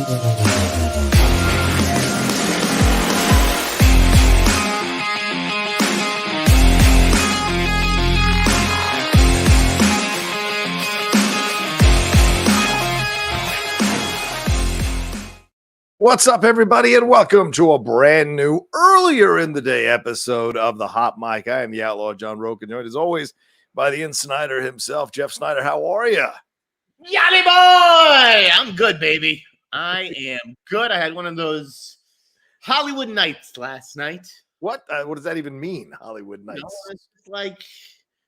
What's up, everybody, and welcome to a brand new, earlier in the day episode of the Hot Mic. I am the Outlaw John Rocha, joined as always by the Sneider himself, Jeff Sneider. How are you? Yachty boy! I'm good, baby. I am good. I had one of those Hollywood nights last night. What? What does that even mean, Hollywood nights? No, it's just like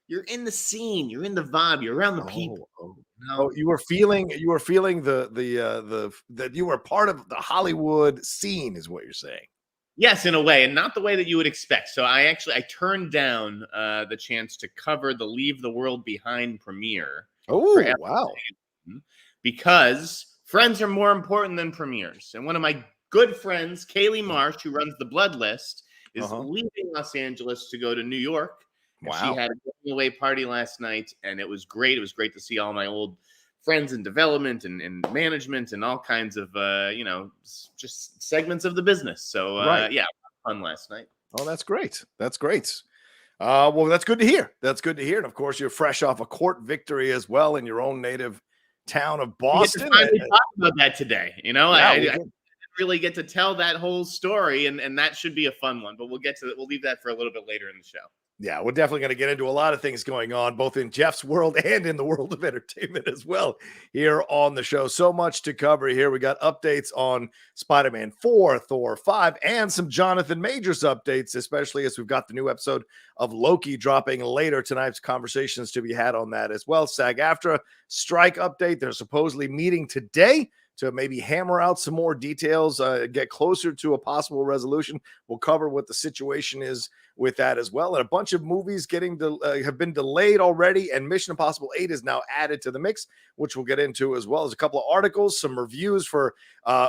you're in the scene, you're in the vibe, you're around the people. You were feeling that you were part of the Hollywood scene, is what you're saying. Yes, in a way, and not the way that you would expect. So I turned down the chance to cover the Leave the World Behind premiere. Oh, wow. Because friends are more important than premieres. And one of my good friends, Kaylee Marsh, who runs the Blood List, is leaving Los Angeles to go to New York. Wow. She had a going away party last night, and it was great. It was great to see all my old friends in development and management and all kinds of, just segments of the business. So, yeah, fun last night. Oh, that's great. That's great. Well, that's good to hear. That's good to hear. And, of course, you're fresh off a court victory as well in your own native town of Boston. We talk about that today. You know, I didn't really get to tell that whole story, and that should be a fun one. But we'll leave that for a little bit later in the show. Yeah, we're definitely going to get into a lot of things going on, both in Jeff's world and in the world of entertainment as well here on the show. So much to cover here. We got updates on Spider-Man 4, Thor 5, and some Jonathan Majors updates, especially as we've got the new episode of Loki dropping later tonight. Conversations to be had on that as well. SAG-AFTRA strike update. They're supposedly meeting today to maybe hammer out some more details, get closer to a possible resolution. We'll cover what the situation is with that as well. And a bunch of movies have been delayed already, and Mission Impossible 8 is now added to the mix, which we'll get into, as well as a couple of articles, some reviews for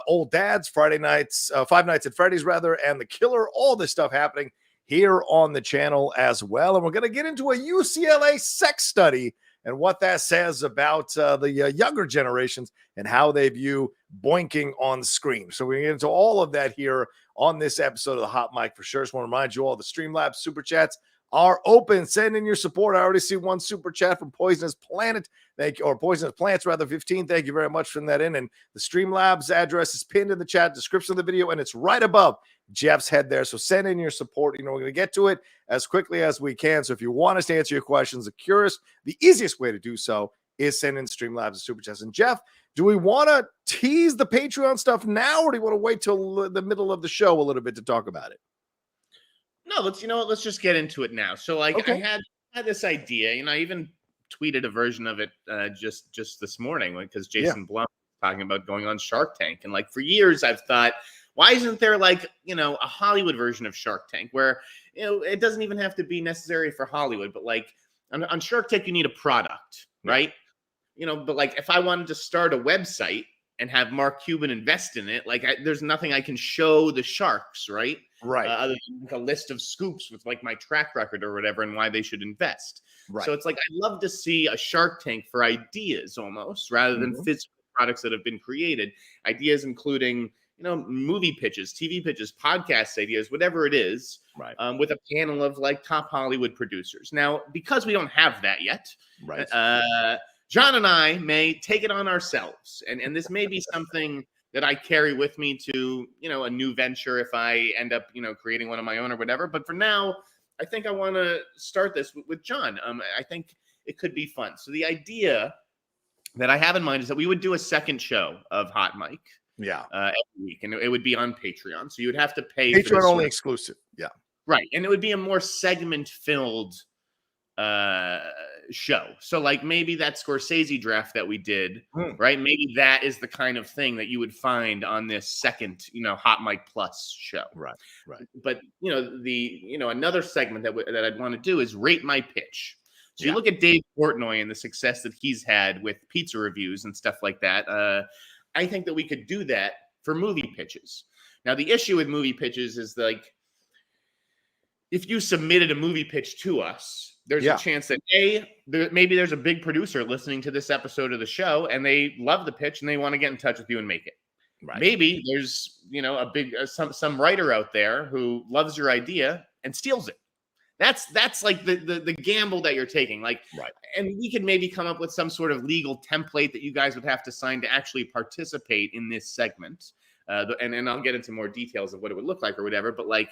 Old Dads, Five Nights at Freddy's, and The Killer. All this stuff happening here on the channel as well. And we're going to get into a UCLA sex study and what that says about the younger generations and how they view boinking on screen. So we get into all of that here on this episode of the Hot Mic for sure. Just want to remind you all the Streamlabs super chats are open. Send in your support. I already see one super chat from Poisonous Planet. Thank you, or Poisonous Plants, rather, 15. Thank you very much for that in. And the Streamlabs address is pinned in the chat description of the video, and it's right above Jeff's head there. So send in your support. We're going to get to it as quickly as we can. So if you want us to answer your questions, the easiest way to do so is send in Streamlabs and super chats. And Jeff, do we want to tease the Patreon stuff now, or do you want to wait till the middle of the show a little bit to talk about it? No, let's just get into it now. So I had this idea, I even tweeted a version of it just this morning, because Jason Blum was talking about going on Shark Tank. And for years I've thought, why isn't there a Hollywood version of Shark Tank where, it doesn't even have to be necessary for Hollywood, but on Shark Tank, you need a product, right? But if I wanted to start a website and have Mark Cuban invest in it, there's nothing I can show the sharks, right? Right. Other than a list of scoops with my track record or whatever and why they should invest. Right. So it's I'd love to see a Shark Tank for ideas almost, rather than physical products that have been created. Ideas including, movie pitches, TV pitches, podcast ideas, whatever it is, right? With a panel of top Hollywood producers. Now, because we don't have that yet, right? John and I may take it on ourselves, and this may be something that I carry with me to, a new venture if I end up, creating one of my own or whatever. But for now, I think I want to start this with John. I think it could be fun. So the idea that I have in mind is that we would do a second show of Hot Mic. Yeah. Every week, and it would be on Patreon. So you would have to pay. Patreon only exclusive. Yeah. Right. And it would be a more segment-filled show. So maybe that Scorsese draft that we did, right? Maybe that is the kind of thing that you would find on this second, Hot Mic Plus show. Right. But another segment that I'd want to do is Rate My Pitch. So you look at Dave Portnoy and the success that he's had with pizza reviews and stuff like that. I think that we could do that for movie pitches. Now, the issue with movie pitches is if you submitted a movie pitch to us, there's a chance that maybe there's a big producer listening to this episode of the show and they love the pitch and they want to get in touch with you and make it. Right. Maybe there's, a big some writer out there who loves your idea and steals it. That's like the gamble that you're taking. Like, right. And we could maybe come up with some sort of legal template that you guys would have to sign to actually participate in this segment. And I'll get into more details of what it would look like or whatever. But like,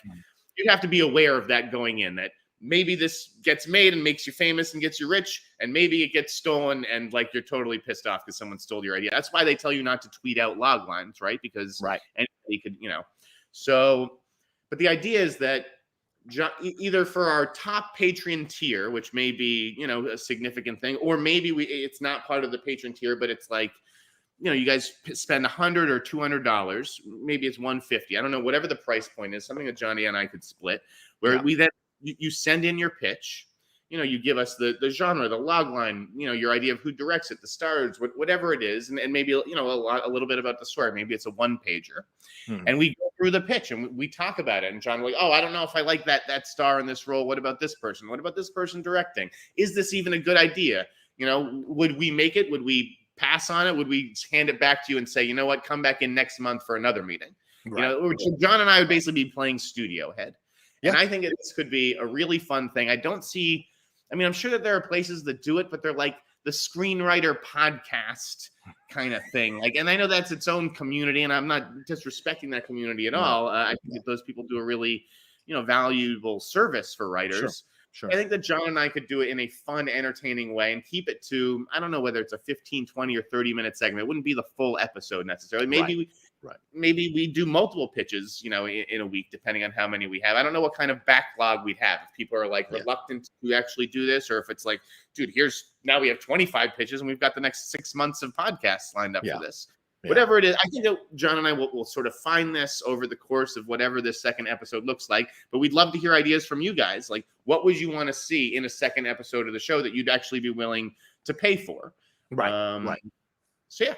you'd have to be aware of that going in, that maybe this gets made and makes you famous and gets you rich, and maybe it gets stolen and like you're totally pissed off because someone stole your idea. That's why they tell you not to tweet out log lines, right? Because anybody could, So, but the idea is that either for our top Patreon tier, which may be, a significant thing, or maybe it's not part of the Patreon tier, but it's like, you guys spend $100 or $200, maybe it's $150. I don't know, whatever the price point is, something that Johnny and I could split, where we then you send in your pitch. You give us the genre, the log line, your idea of who directs it, the stars, whatever it is, and maybe a little bit about the story. Maybe it's a one-pager, and we go through the pitch and we talk about it. And John, like, oh, I don't know if I like that star in this role. What about this person? What about this person directing? Is this even a good idea? Would we make it? Would we pass on it? Would we hand it back to you and say, you know what, come back in next month for another meeting? Right. John and I would basically be playing studio head. And I think this could be a really fun thing. I'm sure that there are places that do it, but they're like the screenwriter podcast kind of thing. Like, and I know that's its own community, and I'm not disrespecting that community at all. I think that those people do a really, valuable service for writers. Sure. I think that John and I could do it in a fun, entertaining way and keep it to, I don't know whether it's a 15, 20, or 30-minute segment. It wouldn't be the full episode necessarily. Maybe maybe we do multiple pitches, in a week, depending on how many we have. I don't know what kind of backlog we'd have. If people are like reluctant to actually do this, or if it's like, dude, now we have 25 pitches and we've got the next 6 months of podcasts lined up for this. Whatever it is, I think that John and I will sort of find this over the course of whatever this second episode looks like. But we'd love to hear ideas from you guys. Like, what would you want to see in a second episode of the show that you'd actually be willing to pay for? Right. So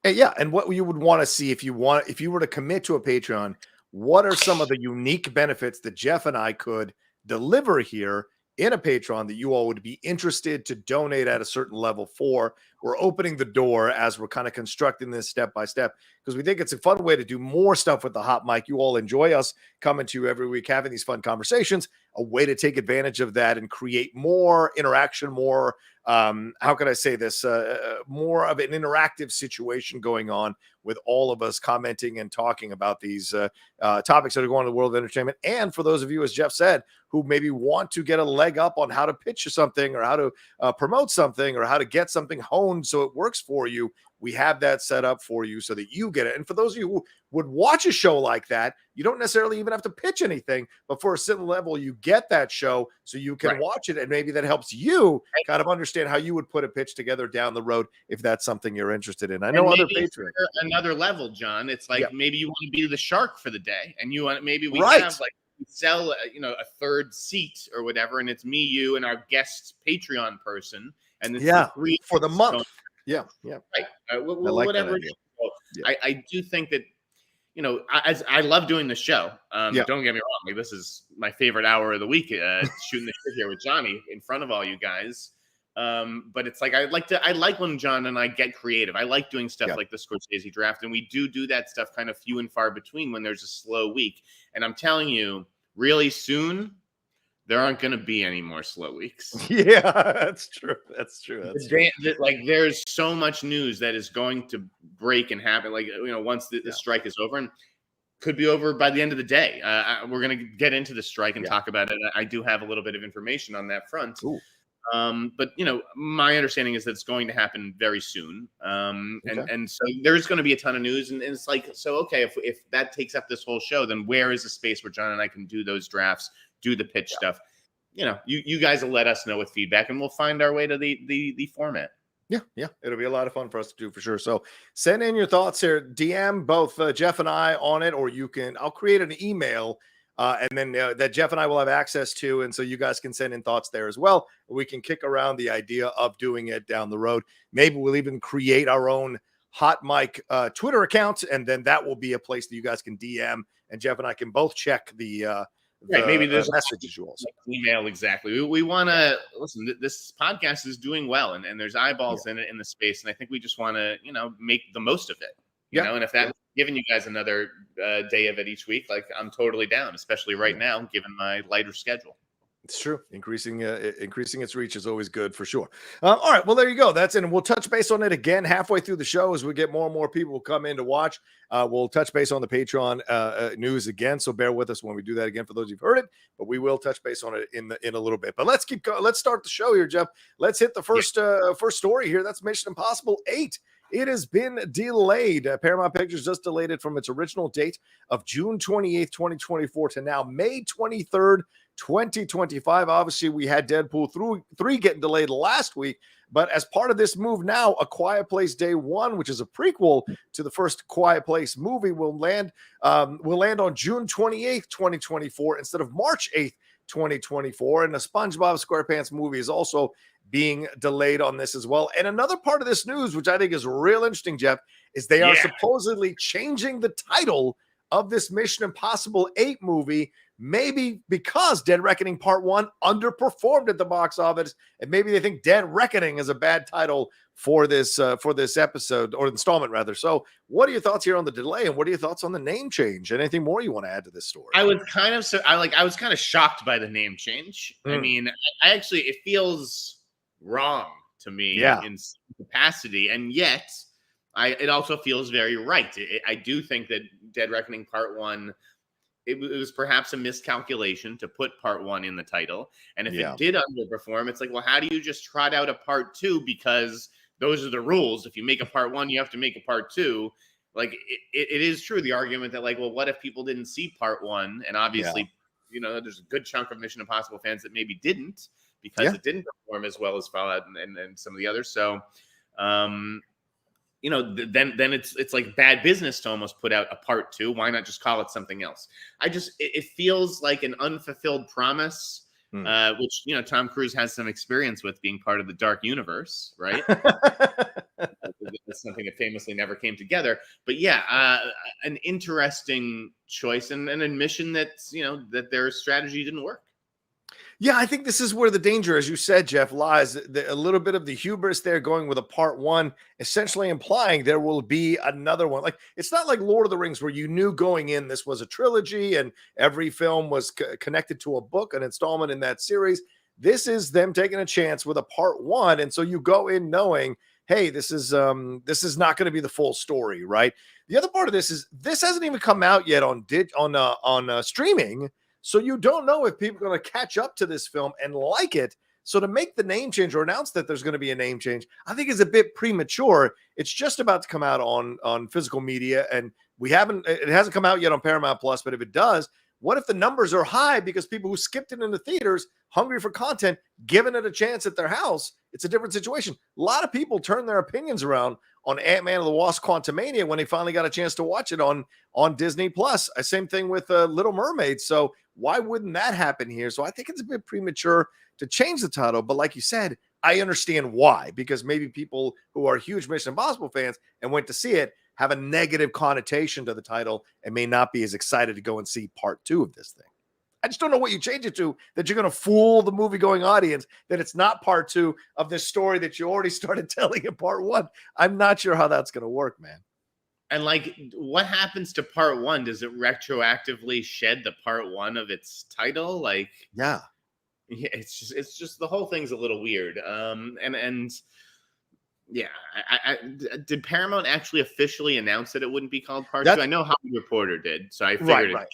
and what you would want to see if you were to commit to a Patreon, what are some of the unique benefits that Jeff and I could deliver here in a Patreon that you all would be interested to donate at a certain level for? We're opening the door as we're kind of constructing this step by step, because we think it's a fun way to do more stuff with the hot mic. You all enjoy us coming to you every week, having these fun conversations, a way to take advantage of that and create more interaction, more, how can I say this, more of an interactive situation going on with all of us commenting and talking about these topics that are going on in the world of entertainment. And for those of you, as Jeff said, who maybe want to get a leg up on how to pitch something, or how to promote something, or how to get something honed so it works for you, we have that set up for you so that you get it. And for those of you who would watch a show like that, you don't necessarily even have to pitch anything, but for a certain level, you get that show so you can watch it. And maybe that helps you kind of understand how you would put a pitch together down the road, if that's something you're interested in. I know other patrons. Another level, John, it's like maybe you want to be the shark for the day, and you want, maybe we have like, sell a third seat or whatever, and it's me, you, and our guest Patreon person, and it's for the month. Right. Whatever. I do think that, as I love doing the show. Don't get me wrong, like, this is my favorite hour of the week, shooting the shit here with Johnny in front of all you guys. But it's like I like when John and I get creative. I like doing stuff like the Scorsese draft, and we do that stuff kind of few and far between when there's a slow week. And I'm telling you, really soon, there aren't going to be any more slow weeks. That's true. Like, there's so much news that is going to break and happen. Like, once the strike is over, and could be over by the end of the day. We're going to get into the strike and talk about it. I do have a little bit of information on that front. Ooh. But my understanding is that it's going to happen very soon. And so there's going to be a ton of news, and it's like, so, okay, if that takes up this whole show, then where is the space where John and I can do those drafts, do the pitch stuff? You guys will let us know with feedback, and we'll find our way to the format. Yeah. It'll be a lot of fun for us to do, for sure. So send in your thoughts here. DM both Jeff and I on it, or I'll create an email and then that Jeff and I will have access to. And so you guys can send in thoughts there as well. We can kick around the idea of doing it down the road. Maybe we'll even create our own hot mic Twitter account, and then that will be a place that you guys can DM, and Jeff and I can both check the maybe there's messages you also email. Exactly. We want to listen. This podcast is doing well, and there's eyeballs in it, in the space, and I think we just want to make the most of it. And if that giving you guys another day of it each week, like I'm totally down, especially right now, given my lighter schedule. It's true. Increasing its reach is always good for sure. All right. Well, there you go. That's it. And we'll touch base on it again halfway through the show as we get more and more people come in to watch. We'll touch base on the Patreon news again. So bear with us when we do that again for those who've heard it. But we will touch base on it in a little bit. But let's keep going. Let's start the show here, Jeff. Let's hit the first story here. That's Mission Impossible 8. It has been delayed. Paramount Pictures just delayed it from its original date of June 28th, 2024 to now May 23rd, 2025. Obviously, we had Deadpool 3 getting delayed last week, but as part of this move now, A Quiet Place Day 1, which is a prequel to the first Quiet Place movie, will land on June 28th, 2024 instead of March 8th, 2024. And the SpongeBob SquarePants movie is also being delayed on this as well. And another part of this news, which I think is real interesting, Jeff, is they are supposedly changing the title of this Mission Impossible 8 movie, maybe because Dead Reckoning Part 1 underperformed at the box office, and maybe they think Dead Reckoning is a bad title for this episode, or installment rather. So what are your thoughts here on the delay, and what are your thoughts on the name change? Anything more you want to add to this story? I was kind of shocked by the name change. I mean, it feels wrong to me in some capacity, and yet it also feels very right. I do think that Dead Reckoning Part 1, it was perhaps a miscalculation to put Part 1 in the title, and if it did underperform, it's like, well, how do you just trot out a Part 2 because those are the rules? If you make a Part 1, you have to make a Part 2. Like it is true, the argument that, like, well, what if people didn't see Part 1? And obviously, there's a good chunk of Mission Impossible fans that maybe didn't, because it didn't perform as well as Fallout and some of the others. So, then it's like bad business to almost put out a Part 2. Why not just call it something else? It feels like an unfulfilled promise, which, Tom Cruise has some experience with, being part of the Dark Universe, right? That's something that famously never came together. But an interesting choice, and an admission that, that their strategy didn't work. Yeah, I think this is where the danger, as you said, Jeff, lies. A little bit of the hubris there, going with a Part 1, essentially implying there will be another one. Like, it's not like Lord of the Rings, where you knew going in this was a trilogy and every film was connected to a book, an installment in that series. This is them taking a chance with a Part 1, and so you go in knowing, hey, this is not going to be the full story, right? The other part of this is this hasn't even come out yet on streaming. So you don't know if people are going to catch up to this film and like it. So to make the name change, or announce that there's going to be a name change, I think is a bit premature. It's just about to come out on physical media, and it hasn't come out yet on Paramount Plus. But if it does, what if the numbers are high because people who skipped it in the theaters, hungry for content, giving it a chance at their house? It's a different situation. A lot of people turn their opinions around on Ant-Man and the Wasp: Quantumania when they finally got a chance to watch it on Disney Plus. Same thing with Little Mermaid. So why wouldn't that happen here? So I think it's a bit premature to change the title. But like you said, I understand why, because maybe people who are huge Mission Impossible fans and went to see it have a negative connotation to the title and may not be as excited to go and see Part 2 of this thing. I just don't know what you change it to, that you're going to fool the movie-going audience that it's not Part 2 of this story that you already started telling in Part 1. I'm not sure how that's going to work, man. And like, what happens to Part 1? Does it retroactively shed the Part 1 of its title? Like, yeah, it's just the whole thing's a little weird. Did Paramount actually officially announce that it wouldn't be called Part 2? I know Hollywood Reporter did, so I figured it.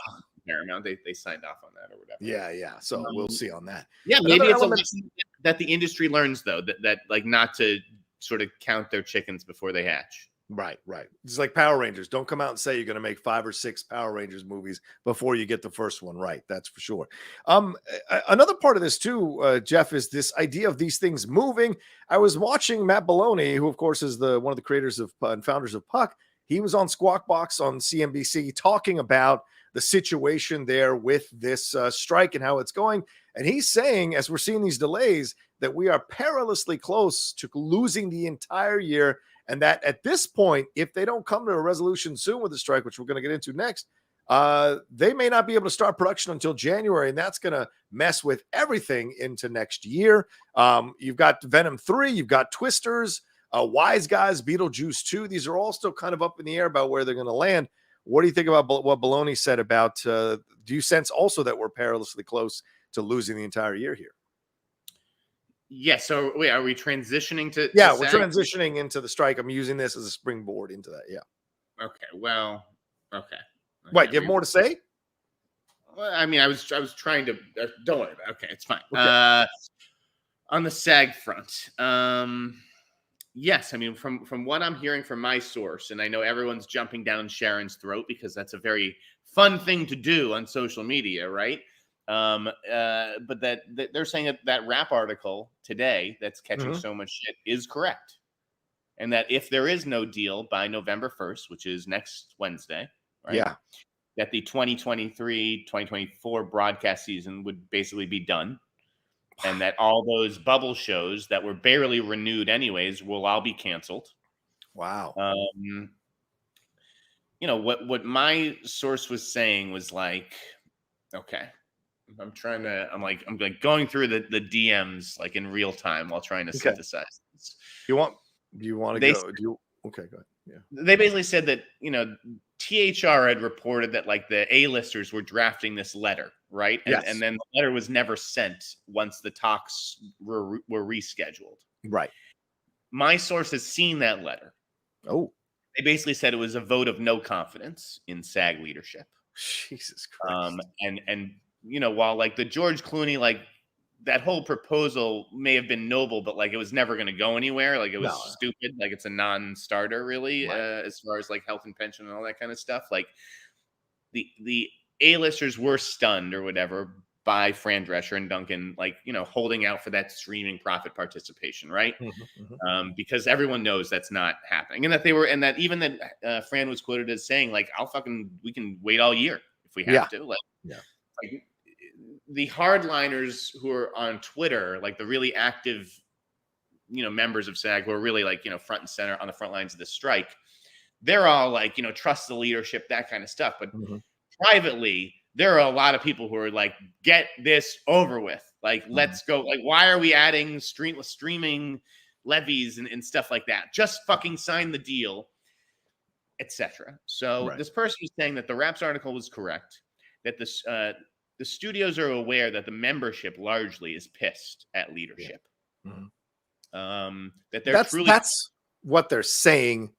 Paramount, they signed off on that or whatever. Yeah. So we'll see on that. Yeah, maybe it's a lesson that the industry learns, though, that like not to sort of count their chickens before they hatch. Right. It's like Power Rangers. Don't come out and say you're going to make 5 or 6 Power Rangers movies before you get the first one right. That's for sure. Another part of this too, Jeff, is this idea of these things moving. I was watching Matt Belloni, who of course is one of the creators of and founders of Puck. He was on Squawk Box on CNBC talking about the situation there with this strike and how it's going. And he's saying, as we're seeing these delays, that we are perilously close to losing the entire year. And that at this point, if they don't come to a resolution soon with the strike, which we're going to get into next, they may not be able to start production until January. And that's going to mess with everything into next year. You've got Venom 3, you've got Twisters. Wise Guys, Beetlejuice 2. These are all still kind of up in the air about where they're going to land. What do you think about what Baloney said about, do you sense also that we're perilously close to losing the entire year here? Yeah, so wait, are we transitioning to Yeah, to we're SAG? transitioning into the strike. I'm using this as a springboard into that. Yeah. Okay, well, okay. Wait, do you have more to say? Well, I mean, I was trying to. Don't worry about it. Okay, it's fine. Okay. On the SAG front, yes, I mean, from what I'm hearing from my source, and I know everyone's jumping down Sharon's throat because that's a very fun thing to do on social media, right? But that they're saying that rap article today that's catching so much shit is correct, and that if there is no deal by November 1st, which is next Wednesday, right? Yeah. That the 2023-2024 broadcast season would basically be done, and that all those bubble shows that were barely renewed anyways will all be canceled. Wow. You know, what my source was saying was like, okay, I'm like going through the DMs like in real time while trying to synthesize this. Do you want to go? Okay, go ahead. Yeah. They basically said that, you know, THR had reported that like the A-listers were drafting this letter, right? And then the letter was never sent once the talks were rescheduled. Right. My source has seen that letter. Oh. They basically said it was a vote of no confidence in SAG leadership. Jesus Christ. And you know, while like the George Clooney, like that whole proposal may have been noble, but like it was never going to go anywhere. Like it was stupid. Like it's a non-starter, really, as far as like health and pension and all that kind of stuff. Like the A-listers were stunned or whatever by Fran Drescher and Duncan, like, you know, holding out for that streaming profit participation, right? Because everyone knows that's not happening, and that even Fran was quoted as saying, like, we can wait all year if we have to. Like the hardliners who are on Twitter, like the really active, you know, members of SAG who are really like, you know, front and center on the front lines of the strike, they're all like, you know, trust the leadership, that kind of stuff. But privately, there are a lot of people who are like, get this over with. Like, let's go. Like, why are we adding streaming levies and stuff like that? Just fucking sign the deal, etc. So this person was saying that the Raps article was correct, that the studios are aware that the membership largely is pissed at leadership. That that's what they're saying,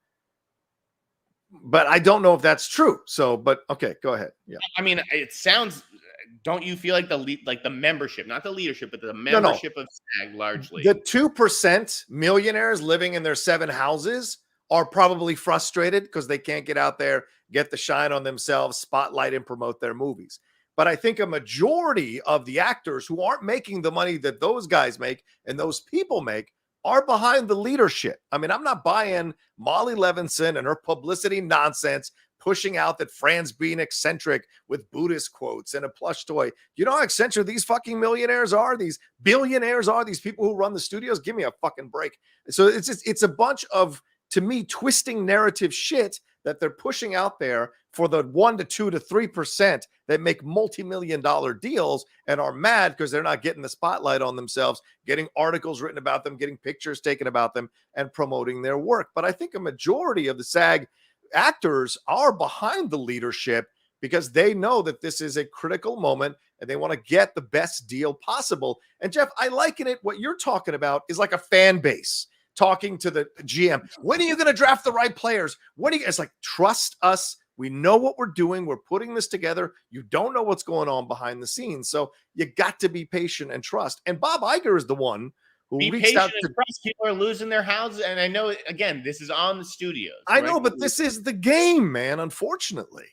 but I don't know if that's true. So, but okay, go ahead. Yeah, I mean, it sounds. Don't you feel like the membership, not the leadership, but the membership of SAG largely, the 2% millionaires living in their 7 houses are probably frustrated because they can't get out there, get the shine on themselves, spotlight, and promote their movies. But I think a majority of the actors who aren't making the money that those guys make and those people make are behind the leadership. I mean, I'm not buying Molly Levinson and her publicity nonsense, pushing out that Fran's being eccentric with Buddhist quotes and a plush toy. You know how eccentric these fucking millionaires are? These billionaires are? These people who run the studios? Give me a fucking break. So it's a bunch of, to me, twisting narrative shit that they're pushing out there for the 1 to 2 to 3% that make multi-million-dollar deals and are mad because they're not getting the spotlight on themselves, getting articles written about them, getting pictures taken about them, and promoting their work. But I think a majority of the SAG actors are behind the leadership because they know that this is a critical moment and they want to get the best deal possible. And Jeff, I liken it, what you're talking about is like a fan base talking to the GM. When are you going to draft the right players? It's like, trust us. We know what we're doing. We're putting this together. You don't know what's going on behind the scenes. So you got to be patient and trust. And Bob Iger is the one who reached out to trust. People are losing their houses. And I know, again, this is on the studios. I know, but this is the game, man, unfortunately.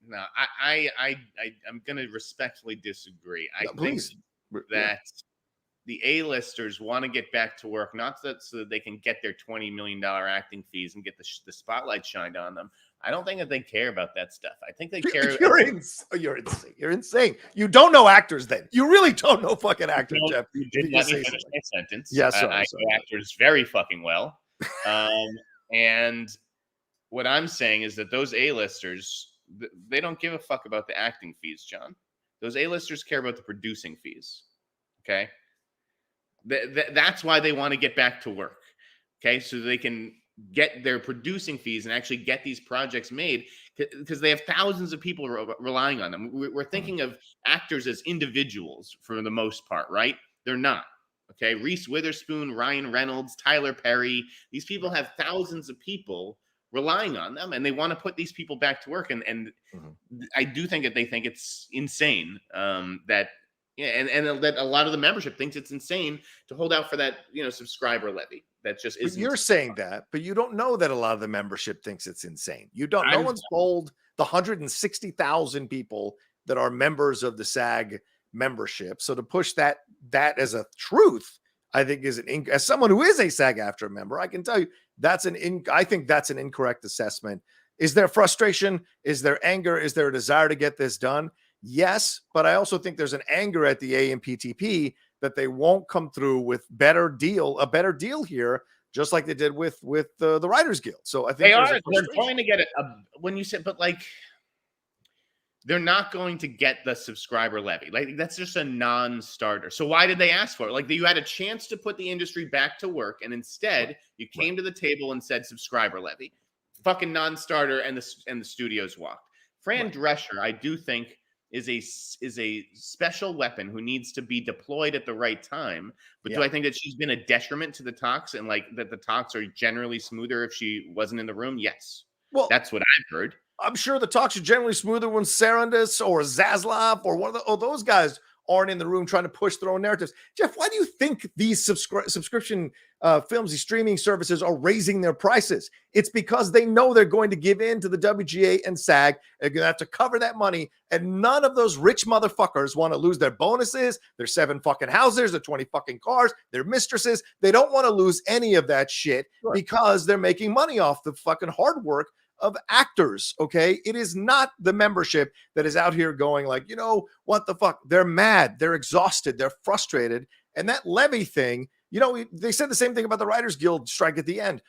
No, I'm going to respectfully disagree. I think that the A-listers want to get back to work, not so that they can get their $20 million acting fees and get the spotlight shined on them. I don't think that they care about that stuff. I think they care. You're insane. You're insane. You don't know actors then. You really don't know fucking actors, Jeff. You did let me finish my sentence. Yes, I know actors very fucking well. And what I'm saying is that those A-listers, they don't give a fuck about the acting fees, John. Those A-listers care about the producing fees. Okay? That's why they want to get back to work. Okay, so they can get their producing fees and actually get these projects made, because they have thousands of people relying on them. We're thinking of actors as individuals for the most part, right? They're not. Okay, Reese Witherspoon, Ryan Reynolds, Tyler Perry, these people have thousands of people relying on them, and they want to put these people back to work. And I do think that they think it's insane that, and that a lot of the membership thinks it's insane to hold out for that, subscriber levy. That just isn't. You're saying that, but you don't know that a lot of the membership thinks it's insane. You don't. No one's told the 160,000 people that are members of the SAG membership. So to push that as a truth, I think as someone who is a SAG-AFTRA member, I can tell you I think that's an incorrect assessment. Is there frustration? Is there anger? Is there a desire to get this done? Yes, but I also think there's an anger at the AMPTP that they won't come through with a better deal here, just like they did with the Writers Guild. So I think they're going to get it when you said, but like, they're not going to get the subscriber levy. Like, that's just a non-starter. So why did they ask for it? Like, you had a chance to put the industry back to work, and instead you came to the table and said subscriber levy. Fucking non-starter, and the studios walked. Fran Drescher, I do think, is a special weapon who needs to be deployed at the right time. But do I think that she's been a detriment to the talks, and like that the talks are generally smoother if she wasn't in the room? Yes. Well, that's what I've heard. I'm sure the talks are generally smoother when Sarandis or Zaslav or one of those guys aren't in the room trying to push their own narratives. Jeff, why do you think these subscription films, these streaming services are raising their prices? It's because they know they're going to give in to the WGA and SAG. They're going to have to cover that money. And none of those rich motherfuckers want to lose their bonuses, their 7 fucking houses, their 20 fucking cars, their mistresses. They don't want to lose any of that shit because they're making money off the fucking hard work of actors. Okay, it is not the membership that is out here going like, what the fuck? They're mad, they're exhausted, they're frustrated. And that levy thing, they said the same thing about the Writers Guild strike at the end.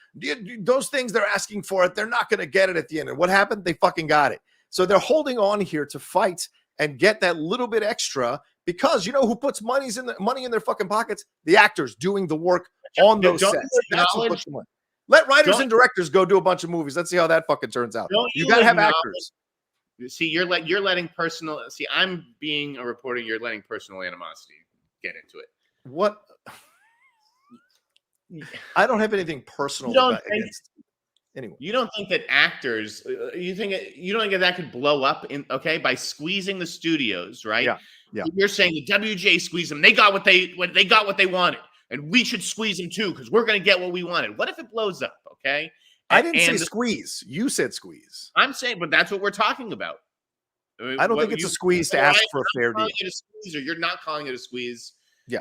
Those things they're asking for it, they're not going to get it at the end. And what happened? They fucking got it. So they're holding on here to fight and get that little bit extra, because who puts money in their fucking pockets? The actors doing the work on those sets. That's what puts the money. Let writers and directors go do a bunch of movies. Let's see how that fucking turns out. You got to have actors. See, you're letting personal. See, I'm being a reporter. You're letting personal animosity get into it. What? I don't have anything personal against anyone. You don't think that actors? You don't think that could blow up by squeezing the studios, right? Yeah. You're saying the WJ squeezed them. They got what they wanted. And we should squeeze them too, because we're going to get what we wanted. What if it blows up? Okay. I didn't say squeeze. You said squeeze. I'm saying, but that's what we're talking about. I don't think it's a squeeze to ask for a fair deal. You're not calling it a squeeze. Yeah.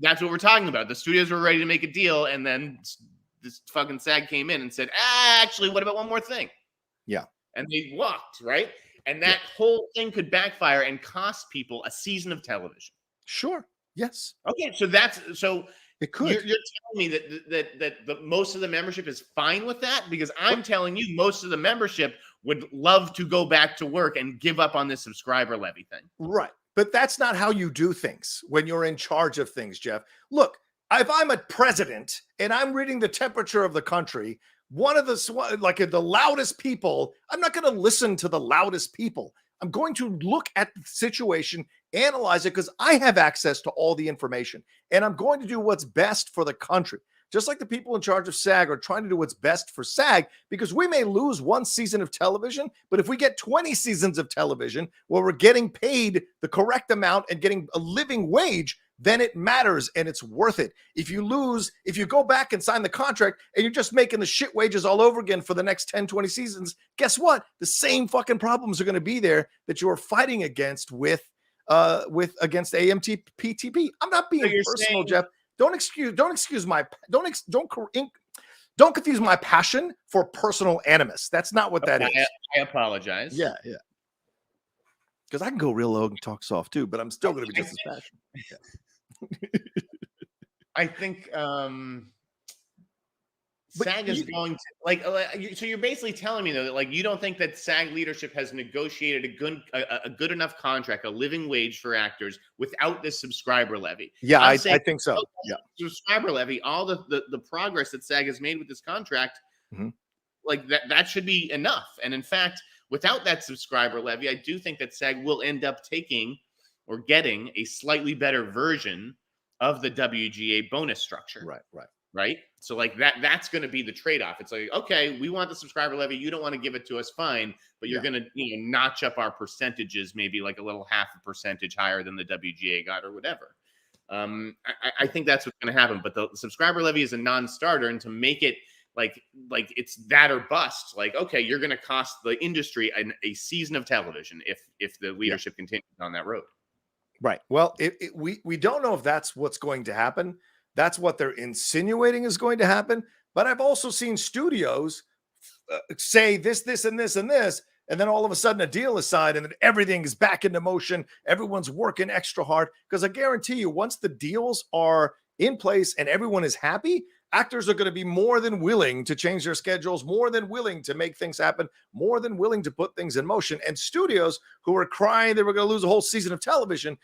That's what we're talking about. The studios were ready to make a deal, and then this fucking SAG came in and said, actually, what about one more thing? Yeah. And they walked, right? And that whole thing could backfire and cost people a season of television. Sure. Yes. Okay, so it could. You're telling me that most of the membership is fine with that, because I'm telling you most of the membership would love to go back to work and give up on this subscriber levy thing. Right, but that's not how you do things when you're in charge of things, Jeff. Look, if I'm a president and I'm reading the temperature of the country, one of the loudest people, I'm not going to listen to the loudest people. I'm going to look at the situation, analyze it, because I have access to all the information, and I'm going to do what's best for the country. Just like the people in charge of SAG are trying to do what's best for SAG, because we may lose one season of television, but if we get 20 seasons of television where we're getting paid the correct amount and getting a living wage, then it matters and it's worth it. If you go back and sign the contract and you're just making the shit wages all over again for the next 10, 20 seasons, guess what? The same fucking problems are going to be there that you are fighting against against AMPTP. I'm not being personal, Jeff. Don't confuse my passion for personal animus. That's not what that is. I apologize. Yeah. Because I can go real low and talk soft too, but I'm still going to be just as passionate. Yeah. I think SAG is going to so you're basically telling me though that like you don't think that SAG leadership has negotiated a good enough contract, a living wage for actors without this subscriber levy. Yeah, I think so. Yeah, subscriber levy, all the progress that SAG has made with this contract, like that should be enough. And in fact, without that subscriber levy, I do think that SAG will end up taking or getting a slightly better version of the WGA bonus structure. Right. So like that's going to be the trade-off. It's like, okay, we want the subscriber levy. You don't want to give it to us. Fine. But you're going to, notch up our percentages, maybe like a little half a percentage higher than the WGA got or whatever. I think that's what's going to happen. But the subscriber levy is a non-starter. And to make it like it's that or bust, like, okay, you're going to cost the industry a season of television if the leadership continues on that road. Right. Well, we don't know if that's what's going to happen. That's what they're insinuating is going to happen. But I've also seen studios say this, this, and this, and this. And then all of a sudden a deal is signed and then everything is back into motion. Everyone's working extra hard. Because I guarantee you, once the deals are in place and everyone is happy, actors are going to be more than willing to change their schedules, more than willing to make things happen, more than willing to put things in motion. And studios who were crying they were going to lose a whole season of television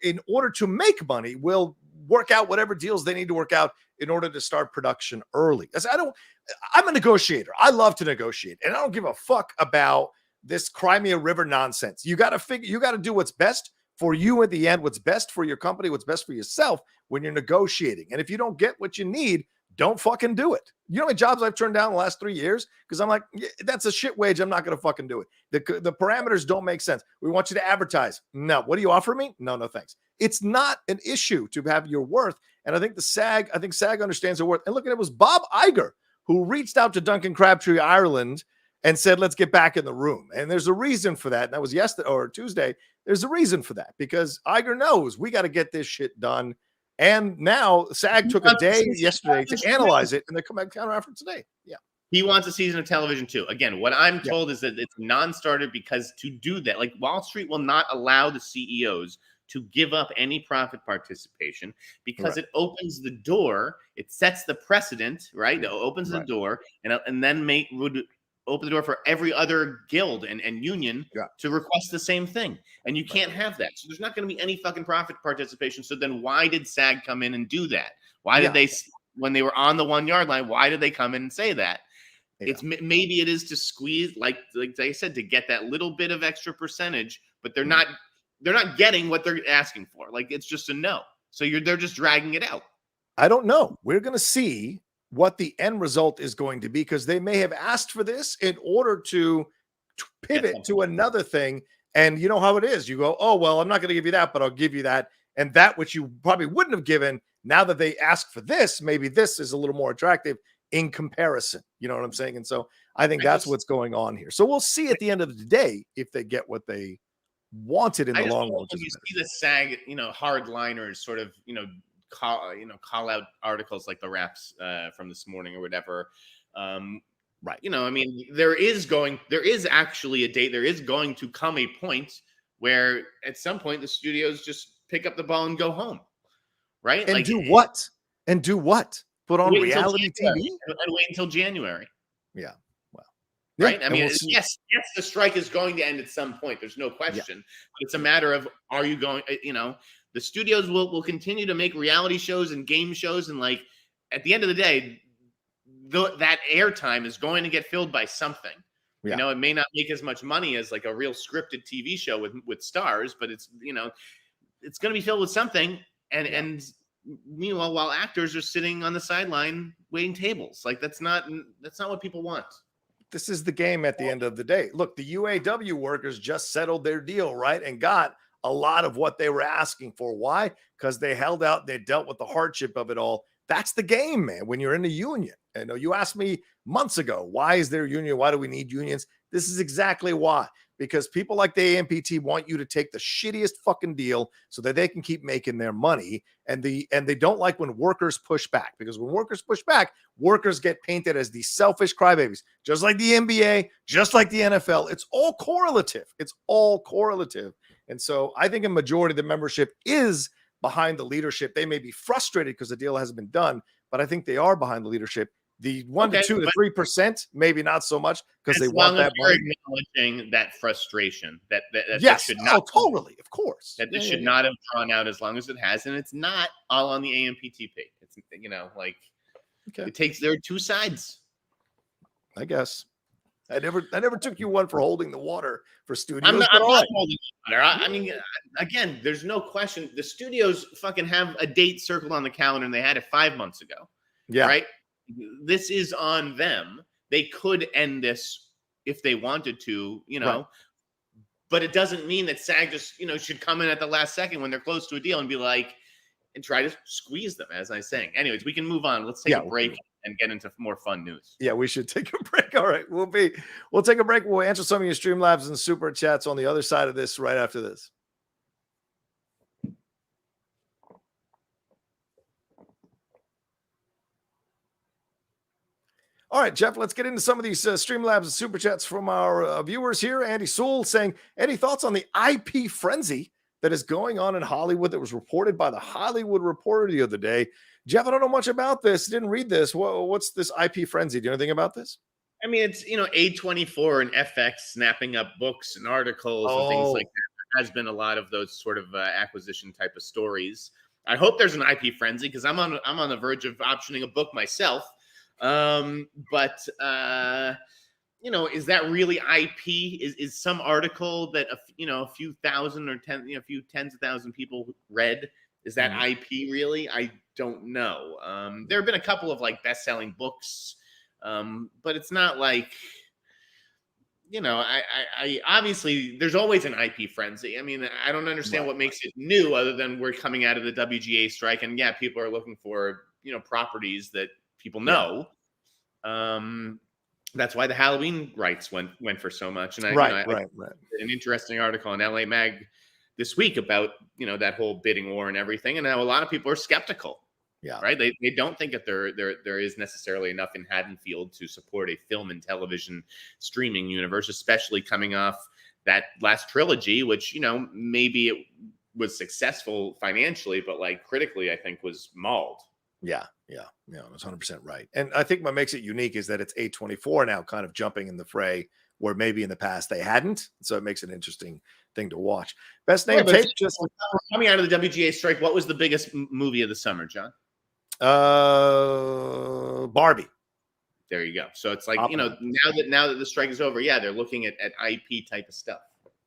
in order to make money will work out whatever deals they need to work out in order to start production early. I'm a negotiator. I love to negotiate, and I don't give a fuck about this Crimea River nonsense. You got to do what's best for you at the end, what's best for your company, what's best for yourself when you're negotiating. And if you don't get what you need, don't fucking do it. You know how many jobs I've turned down in the last 3 years? Because I'm like, that's a shit wage. I'm not going to fucking do it. The parameters don't make sense. We want you to advertise. No. What do you offer me? No, thanks. It's not an issue to have your worth. And I think SAG understands their worth. And look, it was Bob Iger who reached out to Duncan Crabtree, Ireland, and said, let's get back in the room. And there's a reason for that. And that was yesterday or Tuesday. There's a reason for that because Iger knows we got to get this shit done. And now SAG took a day yesterday to analyze it, and they come back counter offer today. Yeah. He wants a season of television too. Again, what I'm told is that it's non-starter because to do that, like Wall Street will not allow the CEOs to give up any profit participation because it opens the door. It sets the precedent, right? It opens the door and then would open the door for every other guild and union to request the same thing. And you can't have that. So there's not going to be any fucking profit participation. So then why did SAG come in and do that? Why did they, when they were on the 1 yard line, why did they come in and say that? It's maybe it is to squeeze, like I said, to get that little bit of extra percentage, but they're not getting what they're asking for. Like it's just a no. So they're just dragging it out. I don't know. We're going to see what the end result is going to be because they may have asked for this in order to pivot to another thing. And you know how it is. You go, oh, well, I'm not going to give you that, but I'll give you that. And that which you probably wouldn't have given, now that they ask for this, maybe this is a little more attractive in comparison. You know what I'm saying? And so I think that's what's going on here. So we'll see at the end of the day if they get what they wanted in the long run. You see the SAG, hardliners sort of, call out articles like the Raps from this morning or whatever. Right. I mean, there is actually a date. There is going to come a point where at some point the studios just pick up the ball and go home. Right. And do what? Put on reality TV and wait until January. Yeah. Well, right. I mean, yes, the strike is going to end at some point. There's no question. But it's a matter of, are you going, the studios will continue to make reality shows and game shows. And like, at the end of the day, that airtime is going to get filled by something. Yeah. It may not make as much money as like a real scripted TV show with stars, but it's, it's going to be filled with something. And meanwhile, while actors are sitting on the sideline waiting tables, like that's not what people want. This is the game at the end of the day. Look, the UAW workers just settled their deal, right? And got a lot of what they were asking for. Why? Because they held out, they dealt with the hardship of it all. That's the game, man, when you're in a union. I know you asked me months ago, why is there a union? Why do we need unions? This is exactly why. Because people like the AMPT want you to take the shittiest fucking deal so that they can keep making their money. And they don't like when workers push back, because when workers push back, workers get painted as these selfish crybabies, just like the NBA, just like the NFL. It's all correlative. And so I think a majority of the membership is behind the leadership. They may be frustrated because the deal hasn't been done, but I think they are behind the leadership. The 1 to 2 to 3%, maybe not so much because they want that money. Acknowledging that frustration that yes, should not totally, of course. That this should not have drawn out as long as it has, and it's not all on the AMPTP. It's there are two sides. I guess. I never took you one for holding the water for studios. I'm not holding the water. I mean, again, there's no question. The studios fucking have a date circled on the calendar, and they had it 5 months ago. Yeah. Right? This is on them. They could end this if they wanted to, Right. But it doesn't mean that SAG just, should come in at the last second when they're close to a deal and be like, and try to squeeze them, as I was saying. Anyways, we can move on. Let's take a break and get into more fun news. Yeah, we should take a break. All right, we'll take a break. We'll answer some of your Streamlabs and Super Chats on the other side of this right after this. All right, Jeff, let's get into some of these Streamlabs and Super Chats from our viewers here. Andy Sewell saying, any thoughts on the IP frenzy that is going on in Hollywood that was reported by the Hollywood Reporter the other day? Jeff, I don't know much about this. Didn't read this. What's this IP frenzy? Do you know anything about this? I mean, it's, A24 and FX snapping up books and articles and things like that. There has been a lot of those sort of acquisition type of stories. I hope there's an IP frenzy because I'm on the verge of optioning a book myself. But is that really IP? Is some article that a few thousand or a few tens of thousand people read? Is that IP really? I don't know. There have been a couple of best-selling books, but it's not like I obviously there's always an IP frenzy. I mean, I don't understand what makes it new other than we're coming out of the WGA strike, and people are looking for properties that people know. That's why the Halloween rights went for so much. And I read an interesting article in LA Mag this week about that whole bidding war and everything, and how a lot of people are skeptical. Yeah, right. They don't think that there is necessarily enough in Haddonfield to support a film and television streaming universe, especially coming off that last trilogy, which maybe it was successful financially, but critically, I think was mauled. Yeah, that's 100% right. And I think what makes it unique is that it's A24 now kind of jumping in the fray where maybe in the past they hadn't. So it makes it an interesting thing to watch. Best name tape. Just coming out of the WGA strike, what was the biggest movie of the summer, John? Barbie. There you go. So it's now that the strike is over, they're looking at IP type of stuff.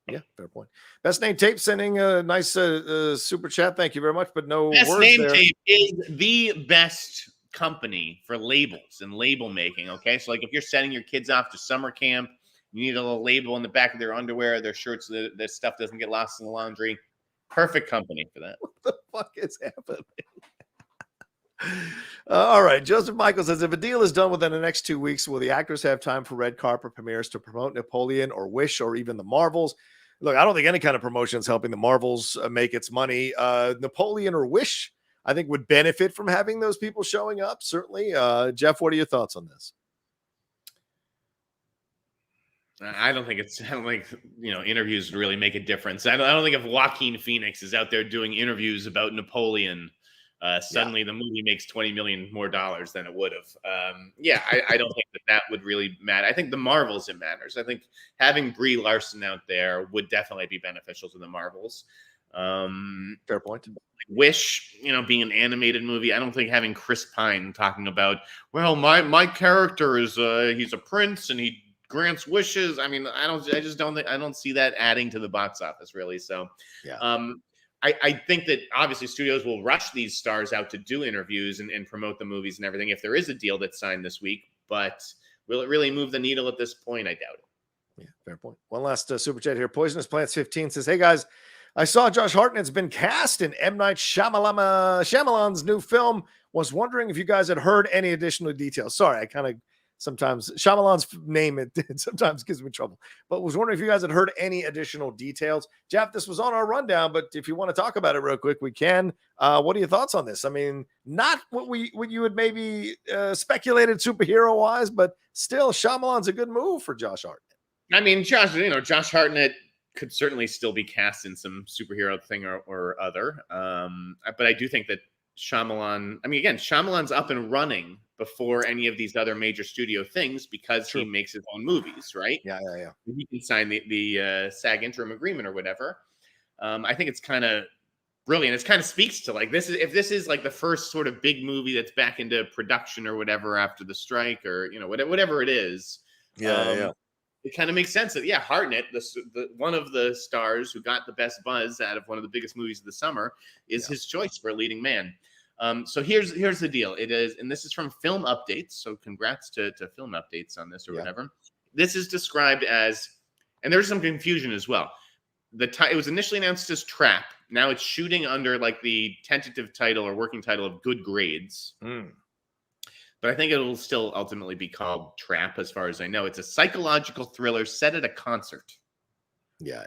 Yeah, fair point. Best name tape sending a nice super chat. Thank you very much, but no Best words name there. Tape is the best company for labels and label making. Okay, so if you're sending your kids off to summer camp, you need a little label in the back of their underwear, their shirts, their stuff doesn't get lost in the laundry. Perfect company for that. What the fuck is happening? All right. Joseph Michael says, if a deal is done within the next 2 weeks, will the actors have time for red carpet premieres to promote Napoleon or Wish or even the Marvels? Look, I don't think any kind of promotion is helping the Marvels make its money. Napoleon or Wish, I think, would benefit from having those people showing up. Certainly. Jeff, what are your thoughts on this? I don't think interviews really make a difference. I don't think if Joaquin Phoenix is out there doing interviews about Napoleon, suddenly the movie makes $20 million more than it would have. I don't think that would really matter. I think the Marvels, it matters. I think having Brie Larson out there would definitely be beneficial to the Marvels. Fair point. Wish, being an animated movie, I don't think having Chris Pine talking about, well, my character is he's a prince and he grants wishes. I mean, I don't see that adding to the box office really. So I think that obviously studios will rush these stars out to do interviews and promote the movies and everything if there is a deal that's signed this week. But will it really move the needle at this point? I doubt it. Yeah, fair point. One last super chat here. Poisonous Plants 15 says, hey guys, I saw Josh Hartnett's been cast in M. Night Shyamalan's new film. Was wondering if you guys had heard any additional details. Sorry, I kind of sometimes Shyamalan's name it sometimes gives me trouble, but was wondering if you guys had heard any additional details. Jeff, this was on our rundown, but if you want to talk about it real quick, we can. What are your thoughts on this? I mean, not what you had maybe speculated superhero wise, but still Shyamalan's a good move for Josh Hartnett. I mean, Josh Hartnett could certainly still be cast in some superhero thing or other. But I do think that Shyamalan. I mean, again, Shyamalan's up and running before any of these other major studio things because he makes his own movies, right? Yeah. He can sign the SAG interim agreement or whatever. I think it's kind of brilliant. It kind of speaks to like if this is like the first sort of big movie that's back into production or whatever after the strike or whatever it is. It kind of makes sense that Hartnet, the one of the stars who got the best buzz out of one of the biggest movies of the summer, is his choice for a leading man. So here's the deal. It is, and this is from Film Updates. So congrats to Film Updates on this or whatever. This is described as, and there's some confusion as well. It was initially announced as Trap. Now it's shooting under like the tentative title or working title of Good Grades. But I think it'll still ultimately be called Trap, as far as I know. It's a psychological thriller set at a concert. Yeah.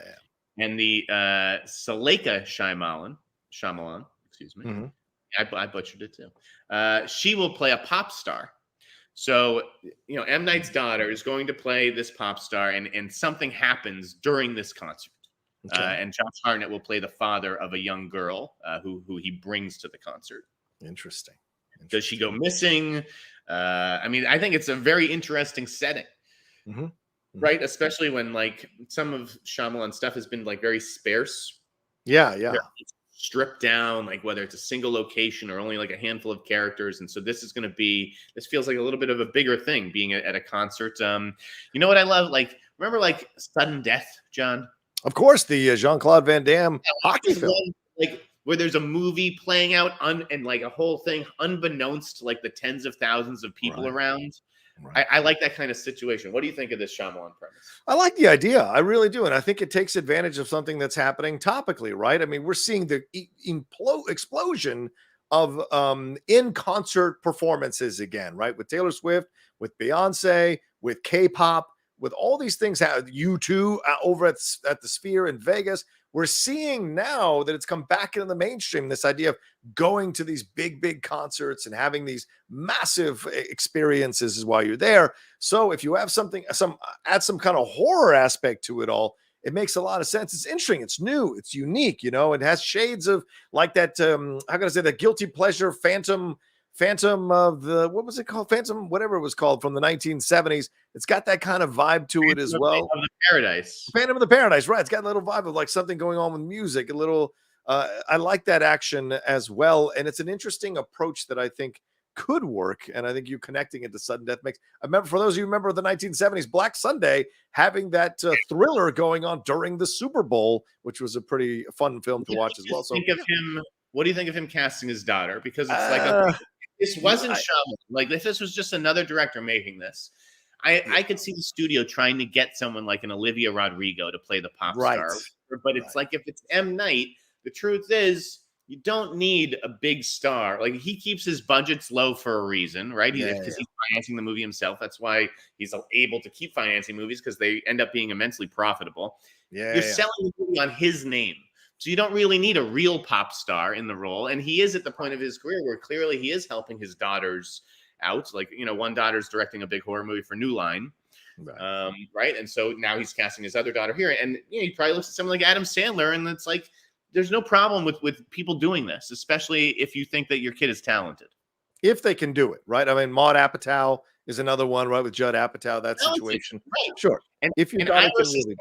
And the Suleika Shyamalan, excuse me. I butchered it too. She will play a pop star. So, M. Night's daughter is going to play this pop star, and something happens during this concert. And Josh Hartnett will play the father of a young girl who he brings to the concert. Interesting. Does she go missing? I mean, I think it's a very interesting setting, right? Especially when like some of Shyamalan stuff has been like very sparse. Yeah. Very stripped down, like whether it's a single location or only like a handful of characters. And so this feels like a little bit of a bigger thing being at a concert. You know what I love? Like, remember like Sudden Death, John? Of course, the Jean-Claude Van Damme hockey film. Like where there's a movie playing out and like a whole thing unbeknownst to like the tens of thousands of people around. I like that kind of situation. What do you think of this Shyamalan premise? I like the idea. I really do. And I think it takes advantage of something that's happening topically, right? I mean, we're seeing the explosion of in-concert performances again, right? With Taylor Swift, with Beyonce, with K-pop, with all these things, U2 over at the Sphere in Vegas. We're seeing now that it's come back into the mainstream, this idea of going to these big concerts and having these massive experiences while you're there. So if you have add some kind of horror aspect to it all, it makes a lot of sense. It's interesting. It's new. It's unique. It has shades of like that, how can I say, that guilty pleasure Phantom of the, what was it called? Phantom, whatever it was called, from the 1970s. It's got that kind of vibe to it as well. Phantom of the Paradise, right? It's got a little vibe of like something going on with music, a little. I like that action as well, and it's an interesting approach that I think could work. And I think you connecting it to Sudden Death makes. I remember, for those of you who remember the 1970s, Black Sunday having that thriller going on during the Super Bowl, which was a pretty fun film to watch as well. So, what do you think of him casting his daughter? Because it's like this wasn't Shyamalan. Like if this was just another director making this, I could see the studio trying to get someone like an Olivia Rodrigo to play the pop star. But it's like if it's M. Night, the truth is you don't need a big star. Like he keeps his budgets low for a reason, right? Because he's financing the movie himself. That's why he's able to keep financing movies, because they end up being immensely profitable. You're selling the movie on his name. So you don't really need a real pop star in the role. And he is at the point of his career where clearly he is helping his daughters out. Like, one daughter's directing a big horror movie for New Line. Right. And so now he's casting his other daughter here. And he probably looks at someone like Adam Sandler, and it's like, there's no problem with people doing this, especially if you think that your kid is talented. If they can do it, right? I mean, Maude Apatow is another one, right? With Judd Apatow, that situation. Right. Sure. And if your daughter can really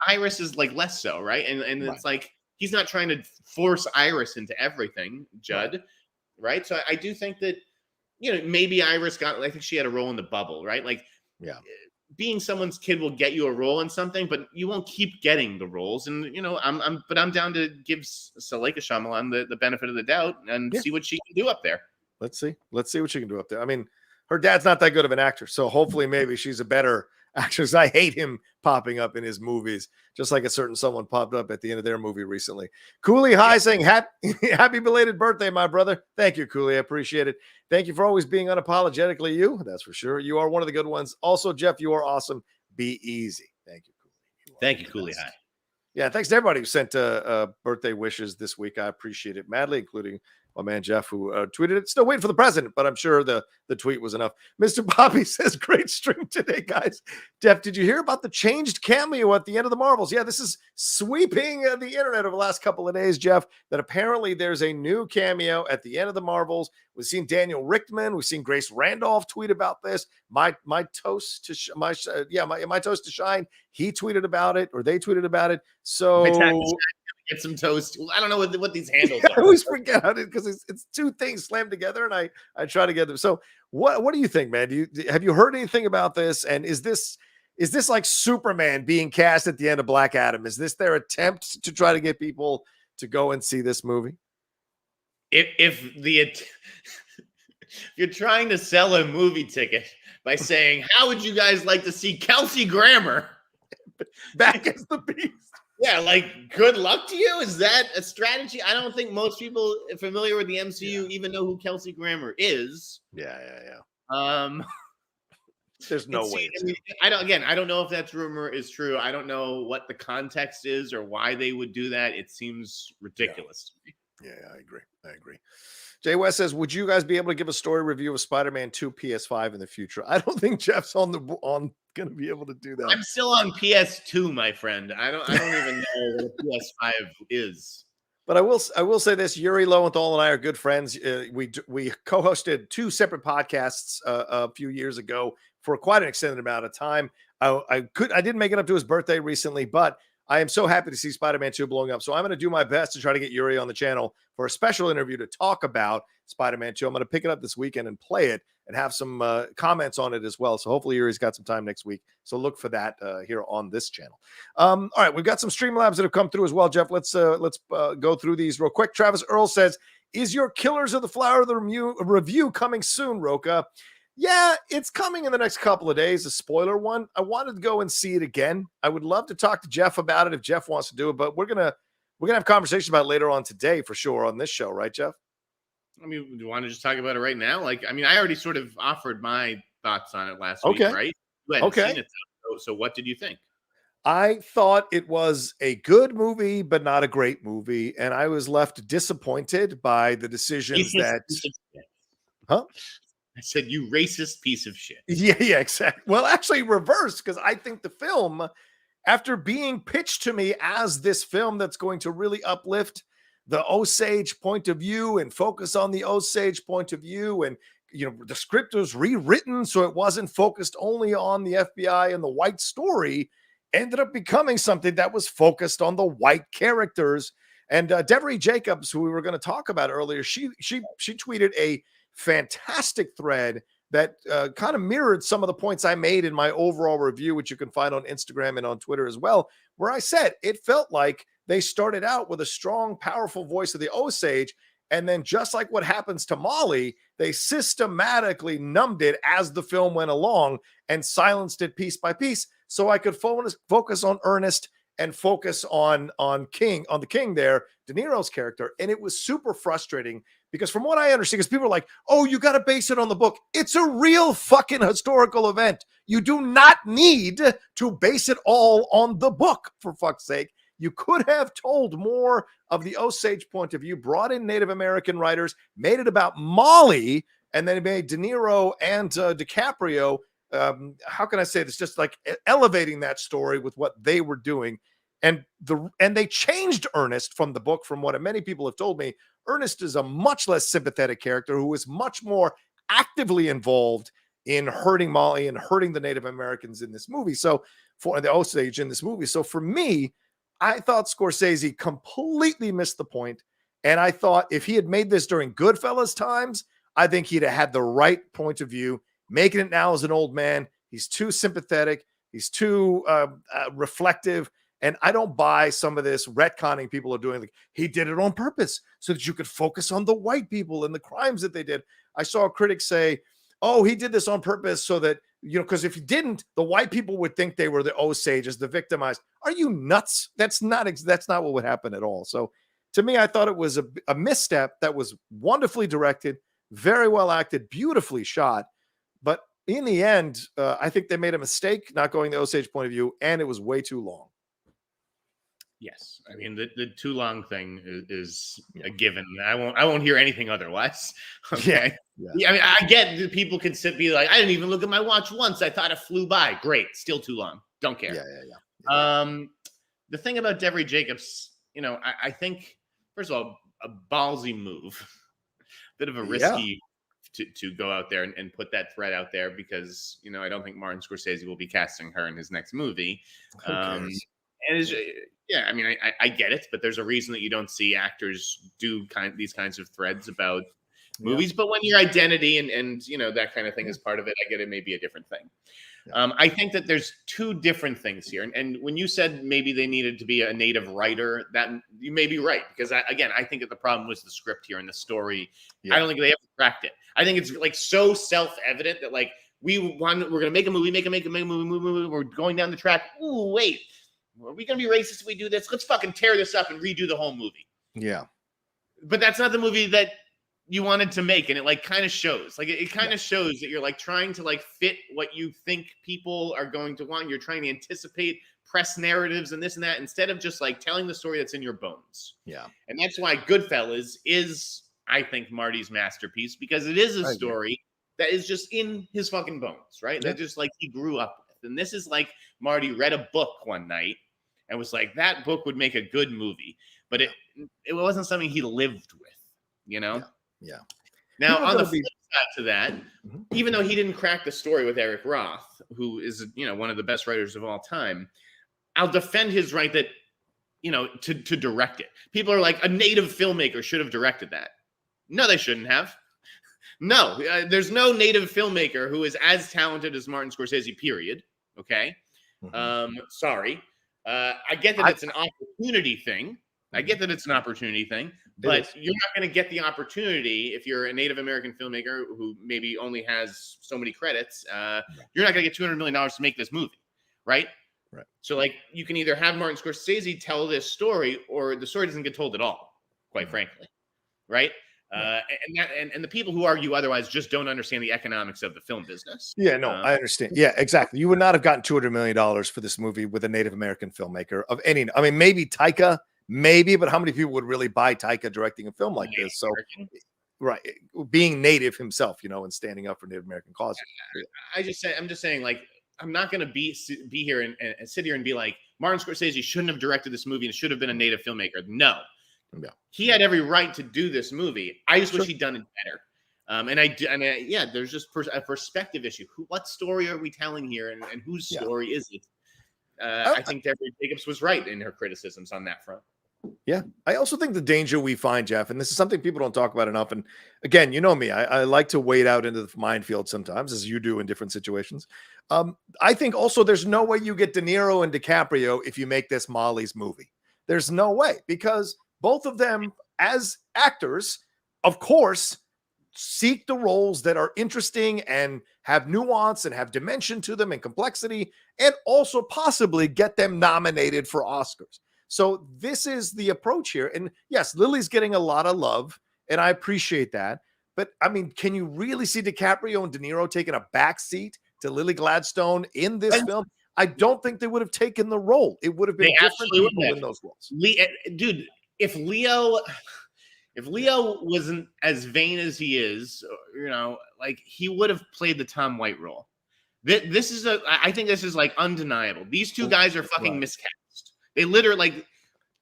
Iris is like less so, right? And it's like, he's not trying to force Iris into everything, Judd, right? So I do think that, maybe Iris I think she had a role in The Bubble, right? Like, being someone's kid will get you a role in something, but you won't keep getting the roles. And, I'm down to give Suleika Shyamalan the benefit of the doubt and see what she can do up there. Let's see what she can do up there. I mean, her dad's not that good of an actor, so hopefully maybe she's a better actress. I hate him popping up in his movies, just like a certain someone popped up at the end of their movie recently. Cooley High saying, happy belated birthday, my brother. Thank you, Cooley. I appreciate it. Thank you for always being unapologetically you. That's for sure. You are one of the good ones. Also, Jeff, you are awesome. Be easy. Thank you, Cooley. Thank you, Cooley High. Yeah, thanks to everybody who sent birthday wishes this week. I appreciate it madly, including my man Jeff, who tweeted it. Still waiting for the president, but I'm sure the tweet was enough. Mr. Bobby says, great stream today, guys. Jeff, did you hear about the changed cameo at the end of the Marvels? Yeah, this is sweeping the internet over the last couple of days, Jeff, that apparently there's a new cameo at the end of the Marvels. We've seen Daniel Richtman. We've seen Grace Randolph tweet about this. My toast to my toast to shine. He tweeted about it, or they tweeted about it. So get some toast. I don't know what these handles are. I always forget how to, because it's two things slammed together, and I try to get them. So what do you think, man? Have you heard anything about this? And is this like Superman being cast at the end of Black Adam? Is this their attempt to try to get people to go and see this movie? If you're trying to sell a movie ticket by saying, how would you guys like to see Kelsey Grammer back as the Beast? Yeah, like, good luck to you. Is that a strategy? I don't think most people familiar with the MCU even know who Kelsey Grammer is. Yeah. There's no way. I don't know if that rumor is true. I don't know what the context is or why they would do that. It seems ridiculous to me. Yeah, I agree. Jay West says, would you guys be able to give a story review of Spider-Man 2 PS5 in the future? I don't think Jeff's going to be able to do that. I'm still on PS2, my friend. I don't even know what PS5 is. But I will say this: Yuri Lowenthal and I are good friends. We co-hosted 2 separate podcasts a few years ago for quite an extended amount of time. I didn't make it up to his birthday recently, but I am so happy to see Spider-Man 2 blowing up. So I'm going to do my best to try to get Yuri on the channel for a special interview to talk about Spider-Man 2. I'm going to pick it up this weekend and play it and have some comments on it as well. So hopefully Yuri's got some time next week. So look for that here on this channel. All right, we've got some Streamlabs that have come through as well, Jeff. Let's go through these real quick. Travis Earl says, is your Killers of the Flower of the review coming soon, Rocha? Yeah, it's coming in the next couple of days, a spoiler one. I wanted to go and see it again. I would love to talk to Jeff about it if Jeff wants to do it, but we're gonna have conversations about it later on today for sure on this show, right, Jeff? I mean, do you want to just talk about it right now? Like, I mean, I already sort of offered my thoughts on it last week, right? You hadn't seen it, so what did you think? I thought it was a good movie, but not a great movie, and I was left disappointed by the decisions Huh? I said, you racist piece of shit. Yeah, exactly. Well, actually reversed, because I think the film, after being pitched to me as this film that's going to really uplift the Osage point of view and focus on the Osage point of view, and the script was rewritten so it wasn't focused only on the FBI and the white story, ended up becoming something that was focused on the white characters. And Devery Jacobs, who we were going to talk about earlier, she tweeted a fantastic thread that kind of mirrored some of the points I made in my overall review, which you can find on Instagram and on Twitter as well, where I said it felt like they started out with a strong, powerful voice of the Osage, and then just like what happens to Molly, they systematically numbed it as the film went along and silenced it piece by piece, so I could focus on Ernest and focus on the King there, De Niro's character. And it was super frustrating because from what I understand, because people are like, oh, you got to base it on the book. It's a real fucking historical event. You do not need to base it all on the book, for fuck's sake. You could have told more of the Osage point of view, brought in Native American writers, made it about Molly, and then made De Niro and DiCaprio, how can I say this? Just like elevating that story with what they were doing. And they changed Ernest from the book, from what many people have told me. Ernest is a much less sympathetic character who is much more actively involved in hurting Molly and hurting the Native Americans in this movie. So for the Osage in this movie. So for me, I thought Scorsese completely missed the point. And I thought if he had made this during Goodfellas times, I think he'd have had the right point of view. Making it now as an old man, he's too sympathetic. He's too reflective. And I don't buy some of this retconning people are doing. Like, he did it on purpose so that you could focus on the white people and the crimes that they did. I saw a critic say, oh, he did this on purpose so that, because if he didn't, the white people would think they were the Osages, the victimized. Are you nuts? That's not what would happen at all. So to me, I thought it was a misstep that was wonderfully directed, very well acted, beautifully shot. But in the end, I think they made a mistake not going the Osage point of view, and it was way too long. Yes, I mean the too long thing is a given. I won't hear anything otherwise. Okay. Yeah. I mean, I get that people can be like, I didn't even look at my watch once. I thought it flew by. Great, still too long. Don't care. Yeah. The thing about Devery Jacobs, I think first of all, a ballsy move, bit of a risky to go out there and put that threat out there because I don't think Martin Scorsese will be casting her in his next movie. And I mean, I get it, but there's a reason that you don't see actors do these kinds of threads about movies. But when your identity and that kind of thing is part of it, I get it may be a different thing. I think that there's two different things here. And when you said maybe they needed to be a native writer, that you may be right. Because I think that the problem was the script here and the story. I don't think they ever cracked it. I think it's like so self-evident that like we're going to make a movie, make a movie. We're going down the track. Ooh, wait. Are we going to be racist if we do this? Let's fucking tear this up and redo the whole movie. Yeah. But that's not the movie that you wanted to make. And it like kind of shows. Like it kind of shows that you're like trying to like fit what you think people are going to want. You're trying to anticipate press narratives and this and that instead of just like telling the story that's in your bones. Yeah. And that's why Goodfellas is, I think, Marty's masterpiece because it is a story that is just in his fucking bones, right? That just like he grew up with. And this is like Marty read a book one night and was like, that book would make a good movie, but it wasn't something he lived with, Yeah. Now, on the flip side to that, even though he didn't crack the story with Eric Roth, who is, one of the best writers of all time, I'll defend his right that, to direct it. People are like, a native filmmaker should have directed that. No, they shouldn't have. No, there's no native filmmaker who is as talented as Martin Scorsese, period. Okay. Sorry. I get that it's an opportunity thing. But you're not going to get the opportunity if you're a Native American filmmaker who maybe only has so many credits. You're not going to get $200 million to make this movie, right? Right. So, like, you can either have Martin Scorsese tell this story, or the story doesn't get told at all, quite frankly, right? And the people who argue otherwise just don't understand the economics of the film business. Yeah, no, I understand. Yeah, exactly. You would not have gotten $200 million for this movie with a Native American filmmaker of any. I mean, maybe Taika. Maybe, but how many people would really buy Taika directing a film like this? So, right, being Native himself, and standing up for Native American causes. I'm just saying, like, I'm not going to be here and sit here and be like, Martin Scorsese shouldn't have directed this movie and should have been a Native filmmaker. No, he had every right to do this movie. I just wish he'd done it better. There's just a perspective issue. What story are we telling here, and whose story is it? I think Devery Jacobs was right in her criticisms on that front. Yeah. I also think the danger we find, Jeff, and this is something people don't talk about enough. And again, you know me, I like to wade out into the minefield sometimes, as you do in different situations. I think also there's no way you get De Niro and DiCaprio if you make this Molly's movie. There's no way, because both of them as actors, of course, seek the roles that are interesting and have nuance and have dimension to them and complexity, and also possibly get them nominated for Oscars. So this is the approach here. And yes, Lily's getting a lot of love, and I appreciate that. But I mean, can you really see DiCaprio and De Niro taking a backseat to Lily Gladstone in this film? I don't think they would have taken the role. It would have been different people in those roles. Dude, if Leo wasn't as vain as he is, like, he would have played the Tom White role. I think this is like undeniable. These two guys are fucking miscast. They literally, like,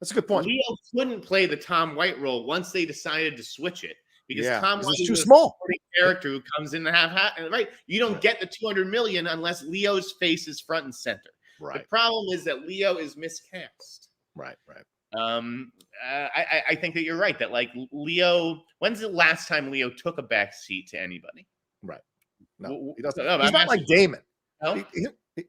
that's a good point. Leo couldn't play the Tom White role once they decided to switch it because Tom White is too small character who comes in to have right. You don't get the $200 million unless Leo's face is front and center. Right. The problem is that Leo is miscast. Right. I think that you're right. That, like, Leo. When's the last time Leo took a back seat to anybody? Right. No, he doesn't. He's not like Damon. No?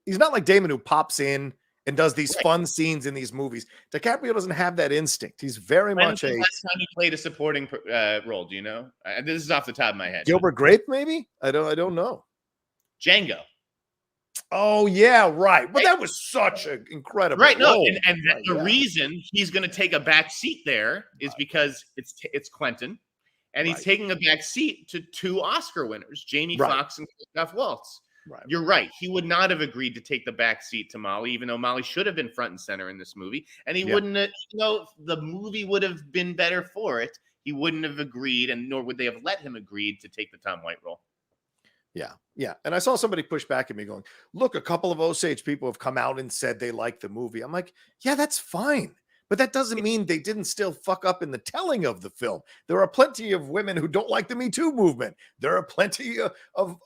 He's not like Damon, who pops in and does these fun scenes in these movies. DiCaprio doesn't have that instinct. He's very much a. Last time he played a supporting role, do you know? This is off the top of my head. Gilbert Grape, maybe. I don't know. Django. Oh yeah, right. But that was such an incredible role. No, and the reason he's going to take a back seat there is because it's Quentin, and he's taking a back seat to two Oscar winners, Jamie Foxx and Christoph Waltz. Right. You're right. He would not have agreed to take the back seat to Molly, even though Molly should have been front and center in this movie. And he wouldn't have, the movie would have been better for it. He wouldn't have agreed, and nor would they have let him agree to take the Tom White role. Yeah. Yeah. And I saw somebody push back at me going, look, a couple of Osage people have come out and said they like the movie. I'm like, yeah, that's fine. But that doesn't mean they didn't still fuck up in the telling of the film. There are plenty of women who don't like the Me Too movement. There are plenty of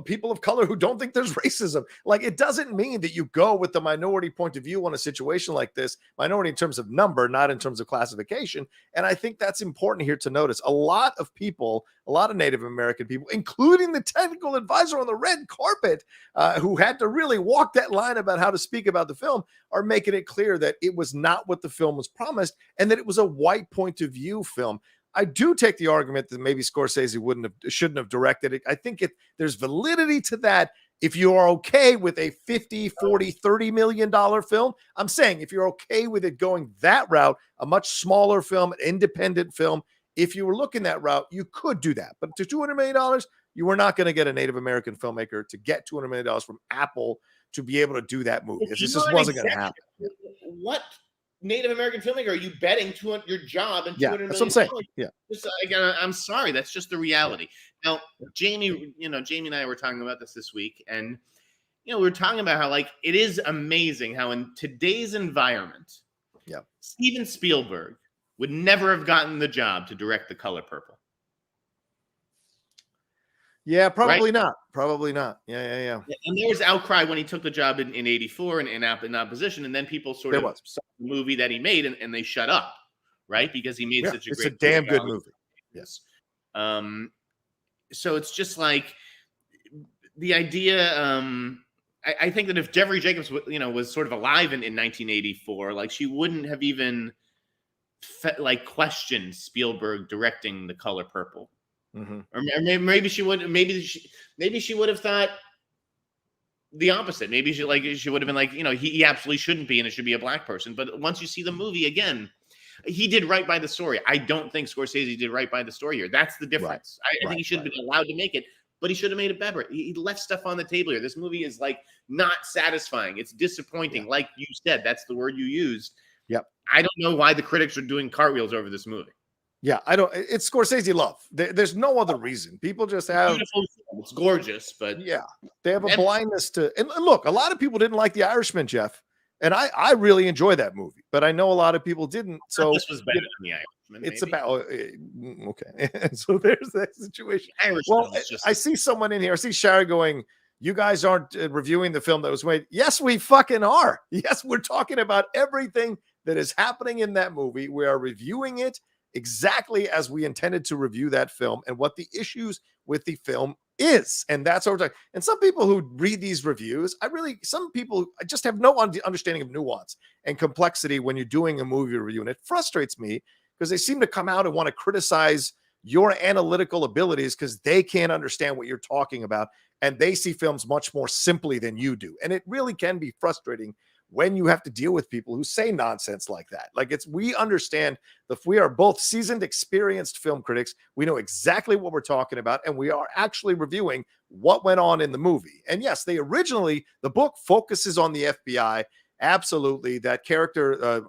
people of color who don't think there's racism. Like, it doesn't mean that you go with the minority point of view on a situation like this, minority in terms of number, not in terms of classification. And I think that's important here to notice. A lot of people, a lot of Native American people, including the technical advisor on the red carpet, who had to really walk that line about how to speak about the film, are making it clear that it was not what the film was promised and that it was a white point of view film. I do take the argument that maybe Scorsese shouldn't have directed it. I think there's validity to that. If you are okay with a 50, 40, $30 million film, I'm saying if you're okay with it going that route, a much smaller film, an independent film, if you were looking that route, you could do that. But to $200 million, you were not going to get a Native American filmmaker to get $200 million from Apple to be able to do that movie. It just wasn't going to happen. What Native American filmmaker are you betting your job and $200 million? That's what I'm saying. Yeah. Just, again, I'm sorry. That's just the reality. Now, Jamie, Jamie and I were talking about this week, and we were talking about how it is amazing how in today's environment, Steven Spielberg would never have gotten the job to direct The Color Purple. Yeah, probably not. Probably not. Yeah. And there was outcry when he took the job in 84 and in opposition, and then people sort of saw the movie that he made and they shut up, right? Because he made such a great. It's a damn good movie. Yes. So it's just the idea. I think that if Devery Jacobs, was sort of alive in 1984, she wouldn't have even questioned Spielberg directing The Color Purple. Mm-hmm. Or maybe she would. Maybe she would have thought the opposite. Maybe she would have been he absolutely shouldn't be, and it should be a black person. But once you see the movie again, he did right by the story. I don't think Scorsese did right by the story here. That's the difference. I think he should have been allowed to make it, but he should have made it better. He left stuff on the table here. This movie is not satisfying. It's disappointing. Like you said, that's the word you used. Yep. I don't know why the critics are doing cartwheels over this movie. Yeah, I don't. It's Scorsese love. There's no other reason. People just have. It's gorgeous, but they have a blindness to. And look, a lot of people didn't like The Irishman, Jeff, and I really enjoy that movie, but I know a lot of people didn't. So this was better than The Irishman. It's about okay. So there's that situation. Well, I see someone in here. I see Shara going, "You guys aren't reviewing the film that was made." Yes, we fucking are. Yes, we're talking about everything that is happening in that movie. We are reviewing it exactly as we intended to review that film and what the issues with the film is. And that's what we're talking. And some people who read these reviews, some people just have no understanding of nuance and complexity when you're doing a movie review. And it frustrates me because they seem to come out and want to criticize your analytical abilities because they can't understand what you're talking about. And they see films much more simply than you do. And it really can be frustrating when you have to deal with people who say nonsense like that. We understand that we are both seasoned, experienced film critics. We know exactly what we're talking about, and we are actually reviewing what went on in the movie. And yes, the book focuses on the FBI. Absolutely. That character,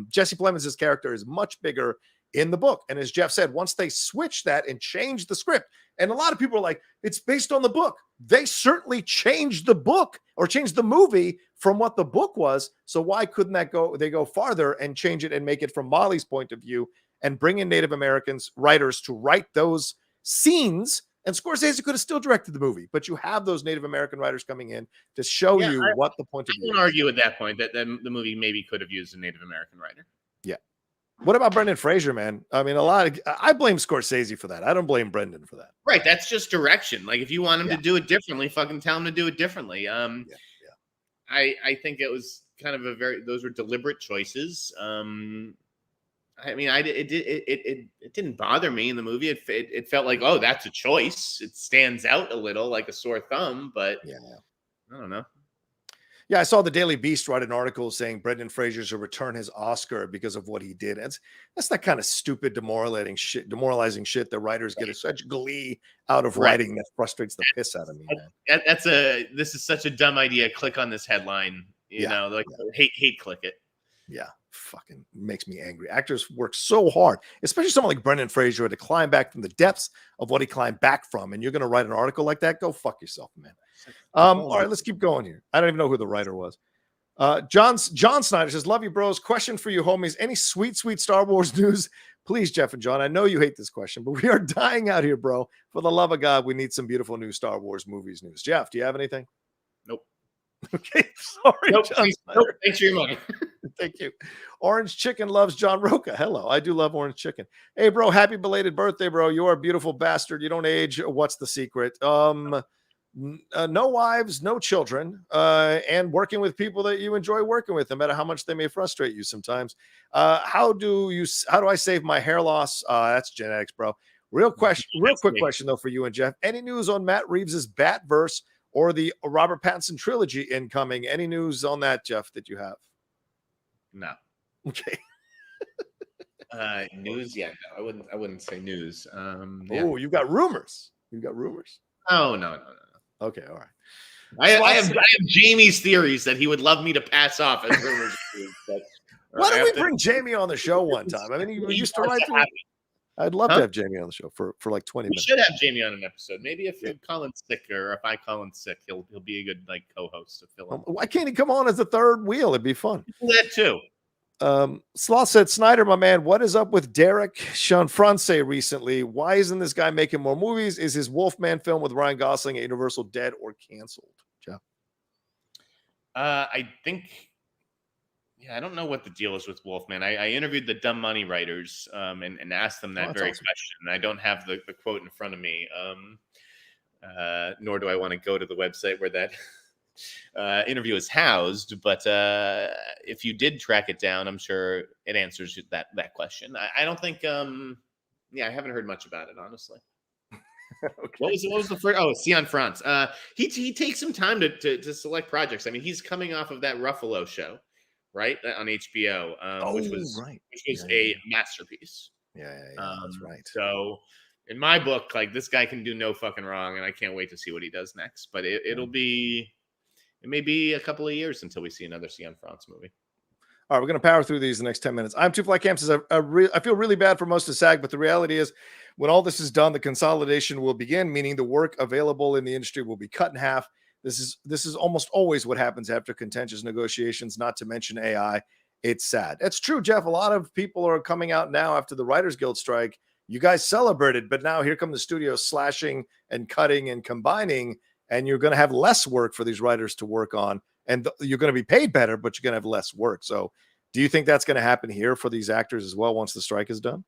Jesse Plemons' character, is much bigger in the book. And as Jeff said, once they switch that and change the script, and a lot of people are like, it's based on the book. They certainly changed the book or changed the movie from what the book was. So why couldn't they go farther and change it and make it from Molly's point of view and bring in Native Americans writers to write those scenes? And Scorsese could have still directed the movie, but you have those Native American writers coming in to show you what the point of view is. I can argue at that point that the movie maybe could have used a Native American writer. Yeah. What about Brendan Fraser, man? I mean, I blame Scorsese for that. I don't blame Brendan for that. Right. That's just direction. If you want him to do it differently, fucking tell him to do it differently. I think it was kind of those were deliberate choices. I mean, it didn't bother me in the movie. It felt like, oh, that's a choice. It stands out a little like a sore thumb, but I don't know. Yeah, I saw the Daily Beast write an article saying Brendan Fraser should return his Oscar because of what he did. That's that kind of stupid, demoralizing shit that writers get such glee out of writing that frustrates the piss out of me, man. This is such a dumb idea. Click on this headline. Hate click it. Yeah, fucking makes me angry. Actors work so hard, especially someone like Brendan Fraser, to climb back from the depths of what he climbed back from. And you're going to write an article like that? Go fuck yourself, man. All right, let's keep going here. I don't even know who the writer was. John Sneider says, love you, bros. Question for you, homies. Any sweet Star Wars news? Please, Jeff and John. I know you hate this question, but we are dying out here, bro. For the love of God, we need some beautiful new Star Wars movies news. Jeff, do you have anything? Nope. Okay, sorry. Nope, thanks for your money. Thank you. Orange Chicken loves John Rocha. Hello, I do love Orange Chicken. Hey, bro, happy belated birthday, bro. You are a beautiful bastard. You don't age. What's the secret? No wives, no children, and working with people that you enjoy working with, no matter how much they may frustrate you sometimes. How do I save my hair loss? That's genetics, bro. Real quick question though for you and Jeff. Any news on Matt Reeves's Batverse or the Robert Pattinson trilogy incoming? Any news on that, Jeff, that you have? No. Okay. News? Yeah, no, I wouldn't say news. Oh, you got rumors. Oh, no. Okay, all right. I have Jamie's theories that he would love me to pass off as rumors. Why don't we bring Jamie on the show one time? I mean, he used to write. I'd love to have Jamie on the show for like 20 minutes. We should have Jamie on an episode. Maybe if Colin's sick, or if I call in sick, he'll be a good co-host to fill in. Why can't he come on as the third wheel? It'd be fun. That too. Sloth said, Sneider, my man, what is up with Derek Chanfrance recently? Why isn't this guy making more movies? Is his Wolfman film with Ryan Gosling at Universal dead or canceled? Jeff? I think, I don't know what the deal is with Wolfman. I interviewed the Dumb Money writers and asked them that very question. I don't have the quote in front of me, nor do I want to go to the website where that interview is housed, but if you did track it down, I'm sure it answers that question. I don't think I haven't heard much about it, honestly. Okay. What was the first? Oh, Sion France. He takes some time to select projects. I mean, he's coming off of that Ruffalo show, right, on HBO, which was a masterpiece. Yeah, that's right. So in my book, this guy can do no fucking wrong, and I can't wait to see what he does next. But it may be a couple of years until we see another Sion France movie. All right, we're going to power through these the next 10 minutes. I'm Two Fly Camp says, I feel really bad for most of SAG, but the reality is when all this is done, the consolidation will begin, meaning the work available in the industry will be cut in half. This is almost always what happens after contentious negotiations, not to mention AI. It's sad. It's true, Jeff. A lot of people are coming out now after the Writers Guild strike. You guys celebrated, but now here come the studios slashing and cutting and combining, and you're going to have less work for these writers to work on, and you're going to be paid better, but you're going to have less work. So do you think that's going to happen here for these actors as well once the strike is done?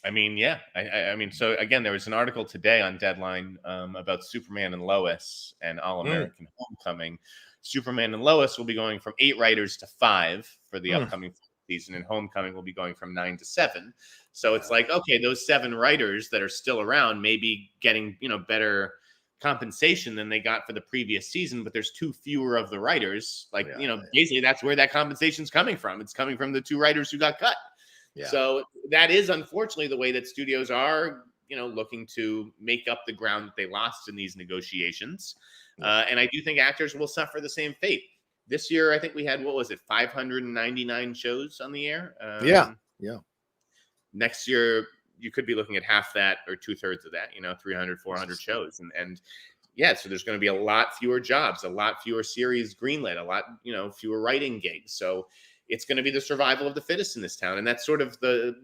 I mean, yeah. I mean, so again, there was an article today on Deadline about Superman and Lois and All American Homecoming. Superman and Lois will be going from 8 writers to 5 for the upcoming season, and Homecoming will be going from 9 to 7. So it's okay, those 7 writers that are still around may be getting, better compensation than they got for the previous season, but there's 2 fewer of the writers. Basically that's where that compensation's coming from. It's coming from the 2 writers who got cut. Yeah. So that is unfortunately the way that studios are, looking to make up the ground that they lost in these negotiations. And I do think actors will suffer the same fate. This year, I think we had, 599 shows on the air? Yeah. Next year, you could be looking at half that or 2/3 of that, 300, 400 shows. And so there's going to be a lot fewer jobs, a lot fewer series greenlit, a lot, fewer writing gigs. So it's going to be the survival of the fittest in this town. And that's sort of the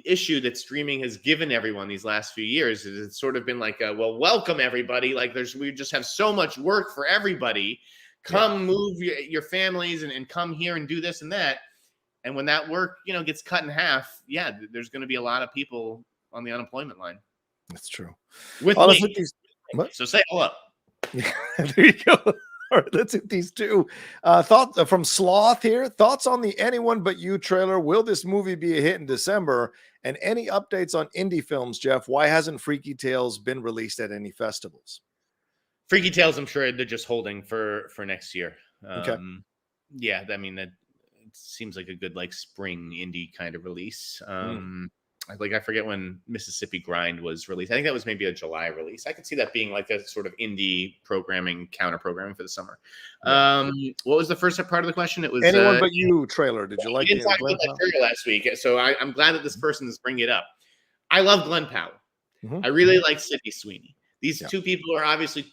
issue that streaming has given everyone these last few years. Is it's sort of been welcome everybody. We just have so much work for everybody. Come move your families and come here and do this and that. And when that work, gets cut in half, there's going to be a lot of people on the unemployment line. That's true. With me. So say hello. Yeah, there you go. All right, let's hit these 2. Thoughts from Sloth here. Thoughts on the Anyone But You trailer. Will this movie be a hit in December? And any updates on indie films, Jeff? Why hasn't Freaky Tales been released at any festivals? Freaky Tales, I'm sure they're just holding for next year. Okay. Yeah, I mean, that it seems like a good like spring indie kind of release. I forget when Mississippi Grind was released. I think that was maybe a July release. I could see that being like a sort of indie programming, counter programming for the summer. Yeah. What was the first part of the question? It was Anyone But You trailer. Did you like it? Talk about that trailer last week, so I'm glad that this person is bringing it up. I love Glenn Powell. I really like Sydney Sweeney. These two people are obviously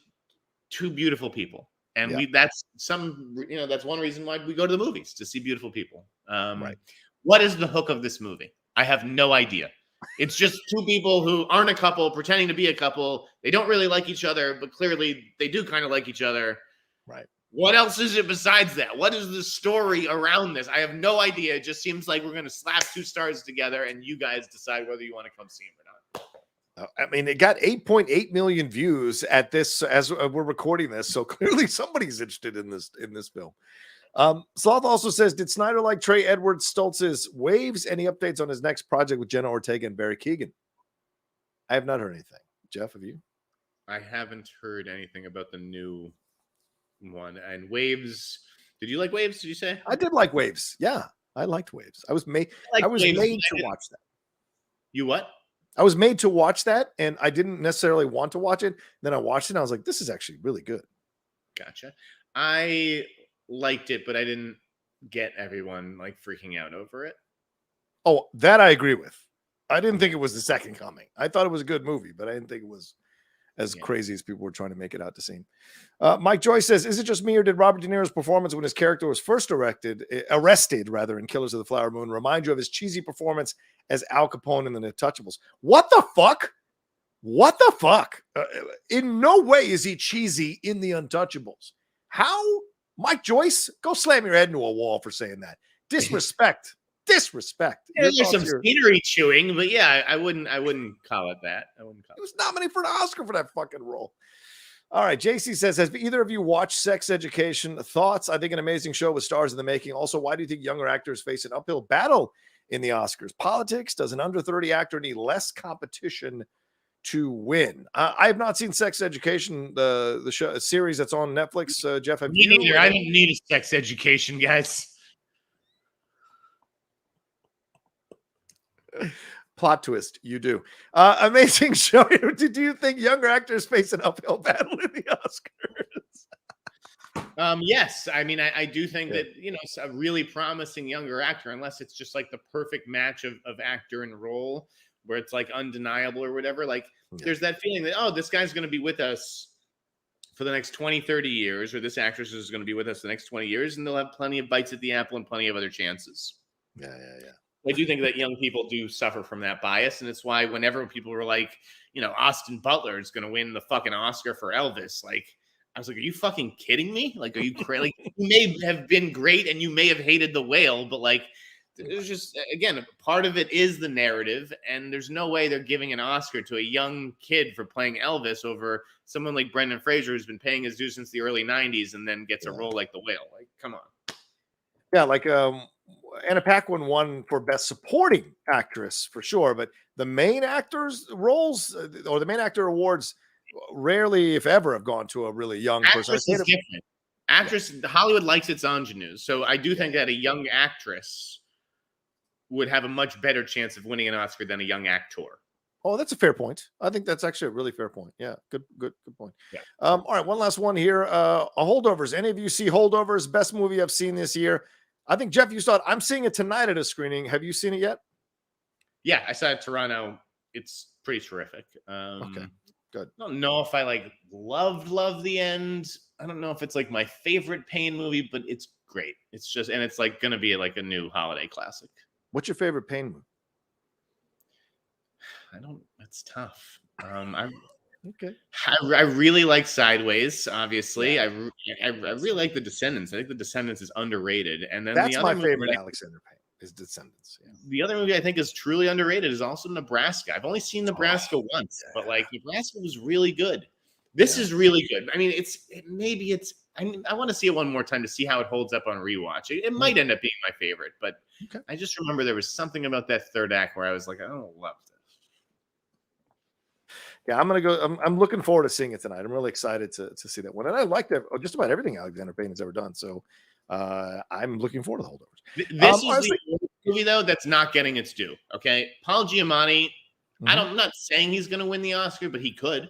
two beautiful people. And that's one reason why we go to the movies, to see beautiful people. Right. What is the hook of this movie? I have no idea. It's just two people who aren't a couple pretending to be a couple. They don't really like each other, but clearly they do kind of like each other. Right. What else is it besides that? What is the story around this? I have no idea. It just seems like we're going to slap two stars together and you guys decide whether you want to come see them or not. I mean, it got 8.8 million views at this as we're recording this, so clearly somebody's interested in this film. Sloth also says, did Sneider like Trey Edward Stoltz's Waves? Any updates on his next project with Jenna Ortega and Barry Keoghan? I have not heard anything. Jeff, have you? I haven't heard anything about the new one. And Waves, did you like Waves? Did you say? I did like Waves. Yeah, I liked Waves. I was made to watch that. You what? I was made to watch that, and I didn't necessarily want to watch it. Then I watched it, and I was like, this is actually really good. Gotcha. I liked it, but I didn't get everyone like freaking out over it. Oh, that I agree with. I didn't think it was The Second Coming. I thought it was a good movie, but I didn't think it was as crazy as people were trying to make it out to seem. Mike Joyce says, is it just me, or did Robert De Niro's performance when his character was first arrested in Killers of the Flower Moon remind you of his cheesy performance as Al Capone in The Untouchables? What the fuck? What the fuck? In no way is he cheesy in The Untouchables. How? Mike Joyce, go slam your head into a wall for saying that. Disrespect. Disrespect. Yeah, there's some scenery chewing, but yeah, I wouldn't call it that. He was nominated for an Oscar for that fucking role. All right, JC says, has either of you watched Sex Education? Thoughts? I think an amazing show with stars in the making. Also, why do you think younger actors face an uphill battle in the Oscars? Politics? Does an under 30 actor need less competition to win? I have not seen Sex Education, the show series that's on Netflix. Jeff, have you? Neither. I don't need a sex education, guys. Plot twist, you do. Amazing show. Do you think younger actors face an uphill battle in the Oscars? Yes. I mean, I do think that, it's a really promising younger actor, unless it's just like the perfect match of actor and role where it's like undeniable or whatever. Like there's that feeling that, oh, this guy's going to be with us for the next 20, 30 years, or this actress is going to be with us the next 20 years, and they'll have plenty of bites at the apple and plenty of other chances. Yeah. I do think that young people do suffer from that bias, and it's why whenever people were like, Austin Butler is going to win the fucking Oscar for Elvis, like, I was like, are you fucking kidding me? Like, are you crazy? Like, you may have been great and you may have hated The Whale, but like, there's just, again, part of it is the narrative, and there's no way they're giving an Oscar to a young kid for playing Elvis over someone like Brendan Fraser, who's been paying his dues since the early 90s and then gets a role like The Whale. Like, come on. Yeah, like Anna Paquin won for Best Supporting Actress for sure, but the main actors' roles or the main actor awards rarely, if ever, have gone to a really young person. Actress is different. Actress, Hollywood likes its ingenues, so I do think that a young actress would have a much better chance of winning an Oscar than a young actor. Oh, that's a fair point. I think that's actually a really fair point. Yeah, good point. Yeah. All right, one last one here. Holdovers. Any of you see Holdovers? Best movie I've seen this year. I think, Jeff, you saw it. I'm seeing it tonight at a screening. Have you seen it yet? Yeah, I saw it in Toronto. It's pretty terrific. Okay, good. I don't know if I like love the end. I don't know if it's like my favorite Payne movie, but it's great. It's just, and it's like going to be like a new holiday classic. What's your favorite Payne movie? That's tough. Okay. I really like Sideways, obviously. Yeah. I really like The Descendants. I think The Descendants is underrated. And then that's my favorite Alexander Payne is Descendants. Yeah. The other movie I think is truly underrated is also Nebraska. I've only seen Nebraska once, but like Nebraska was really good. This is really good. I mean, I want to see it one more time to see how it holds up on rewatch. It might end up being my favorite, but I just remember there was something about that third act where I was like, I don't love this. Yeah, I'm gonna go. I'm looking forward to seeing it tonight. I'm really excited to see that one, and I like that just about everything Alexander Payne has ever done. So I'm looking forward to the Holdovers. This is the movie though that's not getting its due. Okay, Paul Giamatti. I'm not saying he's going to win the Oscar, but he could.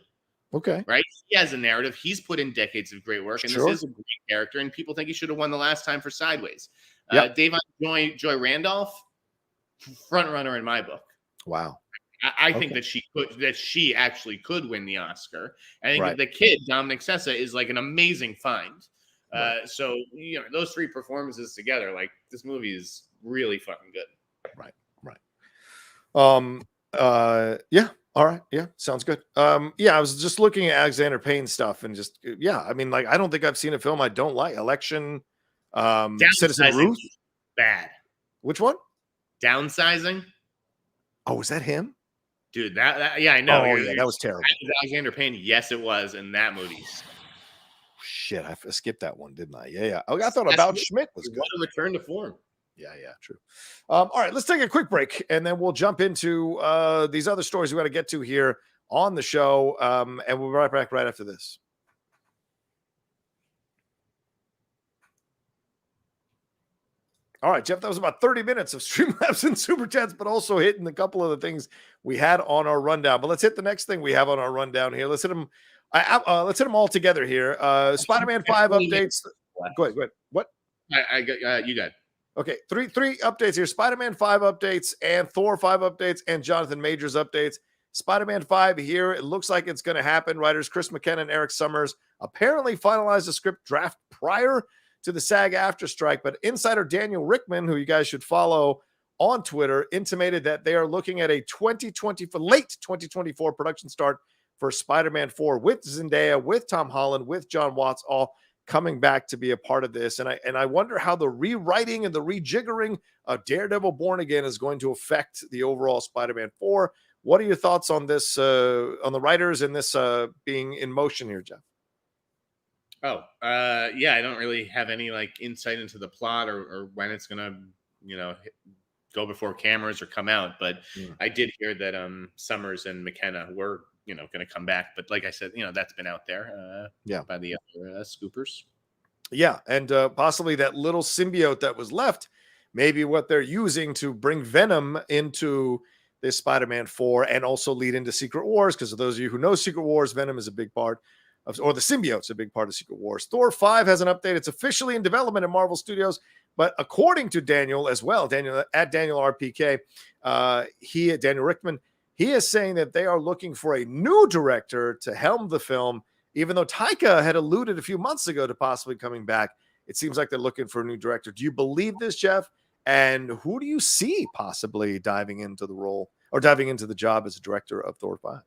Okay, right? He has a narrative. He's put in decades of great work, and this is a great character. And people think he should have won the last time for Sideways. Davon Joy Randolph, front runner in my book. Wow. I think that she actually could win the Oscar. I think that the kid Dominic Sessa is like an amazing find. So those three performances together, like this movie is really fucking good. Right. Yeah. All right. Yeah. Sounds good. Yeah. I was just looking at Alexander Payne stuff and just I mean, like, I don't think I've seen a film I don't like. Election. Citizen Ruth. Bad. Which one? Downsizing. Oh, was that him? Dude, that I know. Oh, yeah, that was terrible. Alexander Payne, yes, it was, in that movie. Shit, I skipped that one, didn't I? Yeah. Oh, I thought About Schmidt was good. What a return to form. Yeah, true. All right, let's take a quick break, and then we'll jump into these other stories we got to get to here on the show, and we'll be right back right after this. All right, Jeff, that was about 30 minutes of Streamlabs and Super Chats, but also hitting a couple of the things we had on our rundown. But let's hit the next thing we have on our rundown here. Let's hit them. Let's hit them all together here. Spider-Man 5 updates. Go ahead. What? I got you got. Okay, three updates here. Spider-Man 5 updates and Thor 5 updates and Jonathan Majors updates. Spider-Man 5 here. It looks like it's going to happen. Writers Chris McKenna and Eric Summers apparently finalized the script draft prior to the SAG-AFTRA strike, but insider Daniel Rickman, who you guys should follow on Twitter, intimated that they are looking at a late 2024 production start for Spider-Man 4 with Zendaya, with Tom Holland, with John Watts, all coming back to be a part of this. And I wonder how the rewriting and the rejiggering of Daredevil Born Again is going to affect the overall Spider-Man 4. What are your thoughts on this, on the writers and this being in motion here, Jeff? I don't really have any like insight into the plot or when it's gonna, go before cameras or come out. But I did hear that Summers and McKenna were, going to come back. But like I said, that's been out there by the other scoopers. Yeah, and possibly that little symbiote that was left, maybe what they're using to bring Venom into this Spider-Man 4 and also lead into Secret Wars. Because of those of you who know Secret Wars, Venom is a big part. Or the symbiote's a big part of Secret Wars. Thor 5 has an update. It's officially in development at Marvel Studios, but according to Daniel as well, Daniel RPK, Daniel Rickman, he is saying that they are looking for a new director to helm the film, even though Taika had alluded a few months ago to possibly coming back. It seems like they're looking for a new director. Do you believe this, Jeff? And who do you see possibly diving into the role or diving into the job as a director of Thor 5?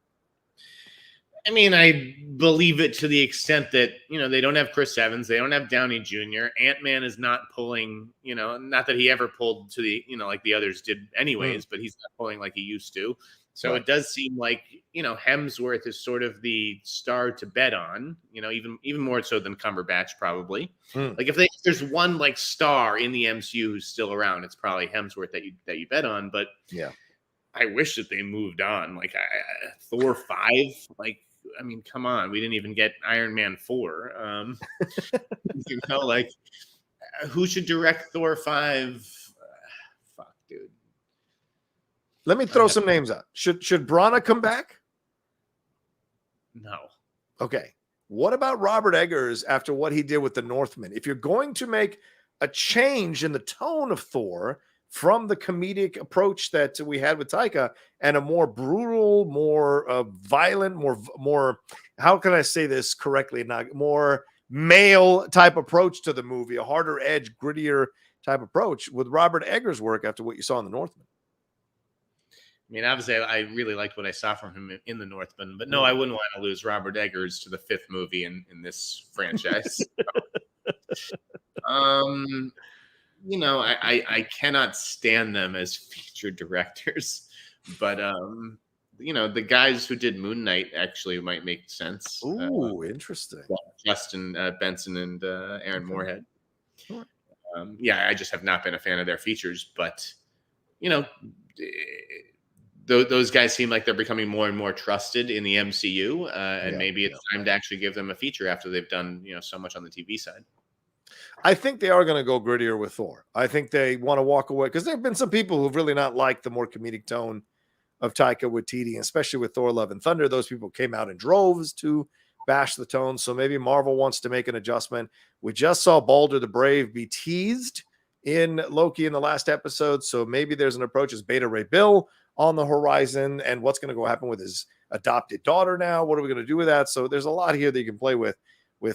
I mean, I believe it to the extent that, they don't have Chris Evans. They don't have Downey Jr. Ant-Man is not pulling, not that he ever pulled to the, like the others did anyways, but he's not pulling like he used to. So it does seem like, Hemsworth is sort of the star to bet on, even more so than Cumberbatch probably. Like if there's one like star in the MCU who's still around, it's probably Hemsworth that you bet on. But I wish that they moved on. Like Thor 5, like, I mean, come on. We didn't even get Iron Man 4. Like, who should direct Thor 5? Fuck, dude. Let me throw some names out. Should Brana come back? No. Okay. What about Robert Eggers after what he did with the Northman? If you're going to make a change in the tone of Thor from the comedic approach that we had with Taika and a more brutal, more violent, more, how can I say this correctly? Not more male type approach to the movie, a harder edge, grittier type approach with Robert Eggers' work after what you saw in the Northman. I mean, obviously, I really liked what I saw from him in the Northman, but no, I wouldn't want to lose Robert Eggers to the 5th movie in this franchise. I cannot stand them as featured directors, but the guys who did Moon Knight actually might make sense. Ooh, interesting. Justin Benson and Aaron Moorhead. Sure. I just have not been a fan of their features, but those guys seem like they're becoming more and more trusted in the MCU, and maybe it's time to actually give them a feature after they've done so much on the TV side. I think they are going to go grittier with Thor. I think they want to walk away because there have been some people who've really not liked the more comedic tone of Taika Waititi, especially with Thor: Love and Thunder. Those people came out in droves to bash the tone. So maybe Marvel wants to make an adjustment. We just saw Balder the Brave be teased in Loki in the last episode. So maybe there's an approach as Beta Ray Bill on the horizon, and what's going to go happen with his adopted daughter now? What are we going to do with that? So there's a lot here that you can play with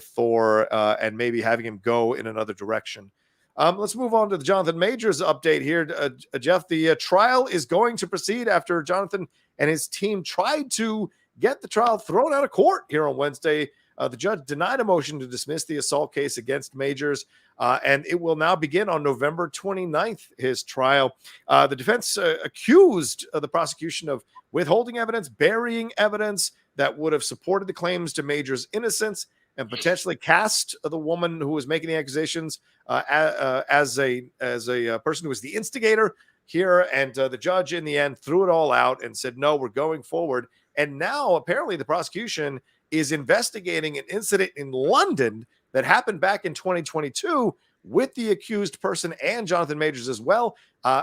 Thor and maybe having him go in another direction. Let's move on to the Jonathan Majors update here. Jeff, the trial is going to proceed after Jonathan and his team tried to get the trial thrown out of court here on Wednesday. The judge denied a motion to dismiss the assault case against Majors, and it will now begin on November 29th, his trial. The defense accused the prosecution of withholding evidence, burying evidence that would have supported the claims to Majors' innocence, and potentially cast the woman who was making the accusations as a person who was the instigator here. And the judge in the end threw it all out and said, no, we're going forward. And now apparently the prosecution is investigating an incident in London that happened back in 2022 with the accused person and Jonathan Majors as well,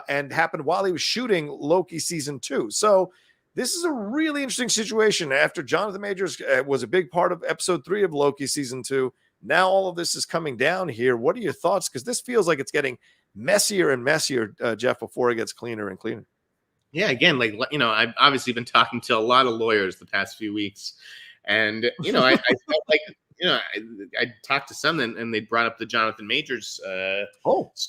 and happened while he was shooting Loki season 2. So this is a really interesting situation. After Jonathan Majors was a big part of episode 3 of Loki season 2, now all of this is coming down here. What are your thoughts? Because this feels like it's getting messier and messier, Jeff, before it gets cleaner and cleaner. Yeah, again, I've obviously been talking to a lot of lawyers the past few weeks, and I felt like I talked to some and they brought up the Jonathan Majors story,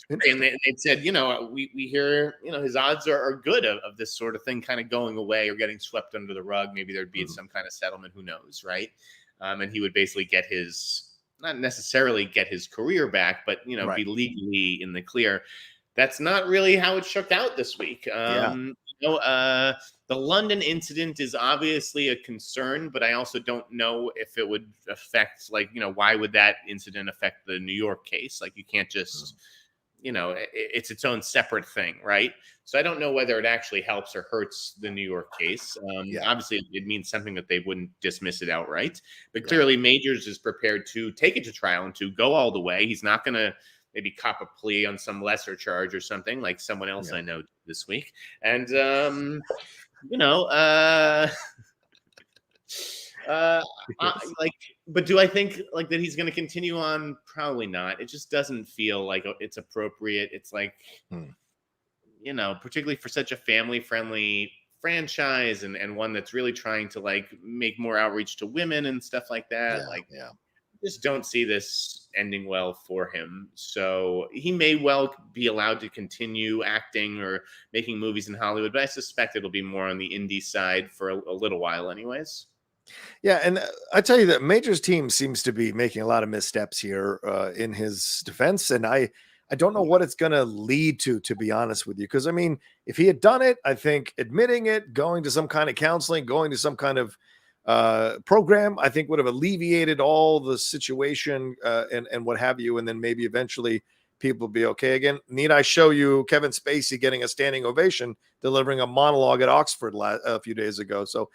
and they said, we hear, his odds are good of this sort of thing kind of going away or getting swept under the rug. Maybe there'd be some kind of settlement, who knows, right? And he would basically not necessarily get his career back, but right, be legally in the clear. That's not really how it shook out this week. The London incident is obviously a concern, but I also don't know if it would affect, why would that incident affect the New York case? You can't just, it's its own separate thing, right? So I don't know whether it actually helps or hurts the New York case. Obviously, it means something that they wouldn't dismiss it outright. But clearly, Majors is prepared to take it to trial and to go all the way. He's not going to maybe cop a plea on some lesser charge or something like someone else I know this week. And, but do I think that he's going to continue on? Probably not. It just doesn't feel like it's appropriate. It's particularly for such a family-friendly franchise and one that's really trying to make more outreach to women and stuff like that. Just don't see this ending well for him. So he may well be allowed to continue acting or making movies in Hollywood, but I suspect it'll be more on the indie side for a little while anyways. Yeah, and I tell you that Major's team seems to be making a lot of missteps here in his defense, and I don't know what it's going to lead to be honest with you, because, if he had done it, I think admitting it, going to some kind of counseling, going to some kind of program, I think would have alleviated all the situation and what have you, and then maybe eventually people will be okay again. Need I show you Kevin Spacey getting a standing ovation delivering a monologue at Oxford a few days ago? So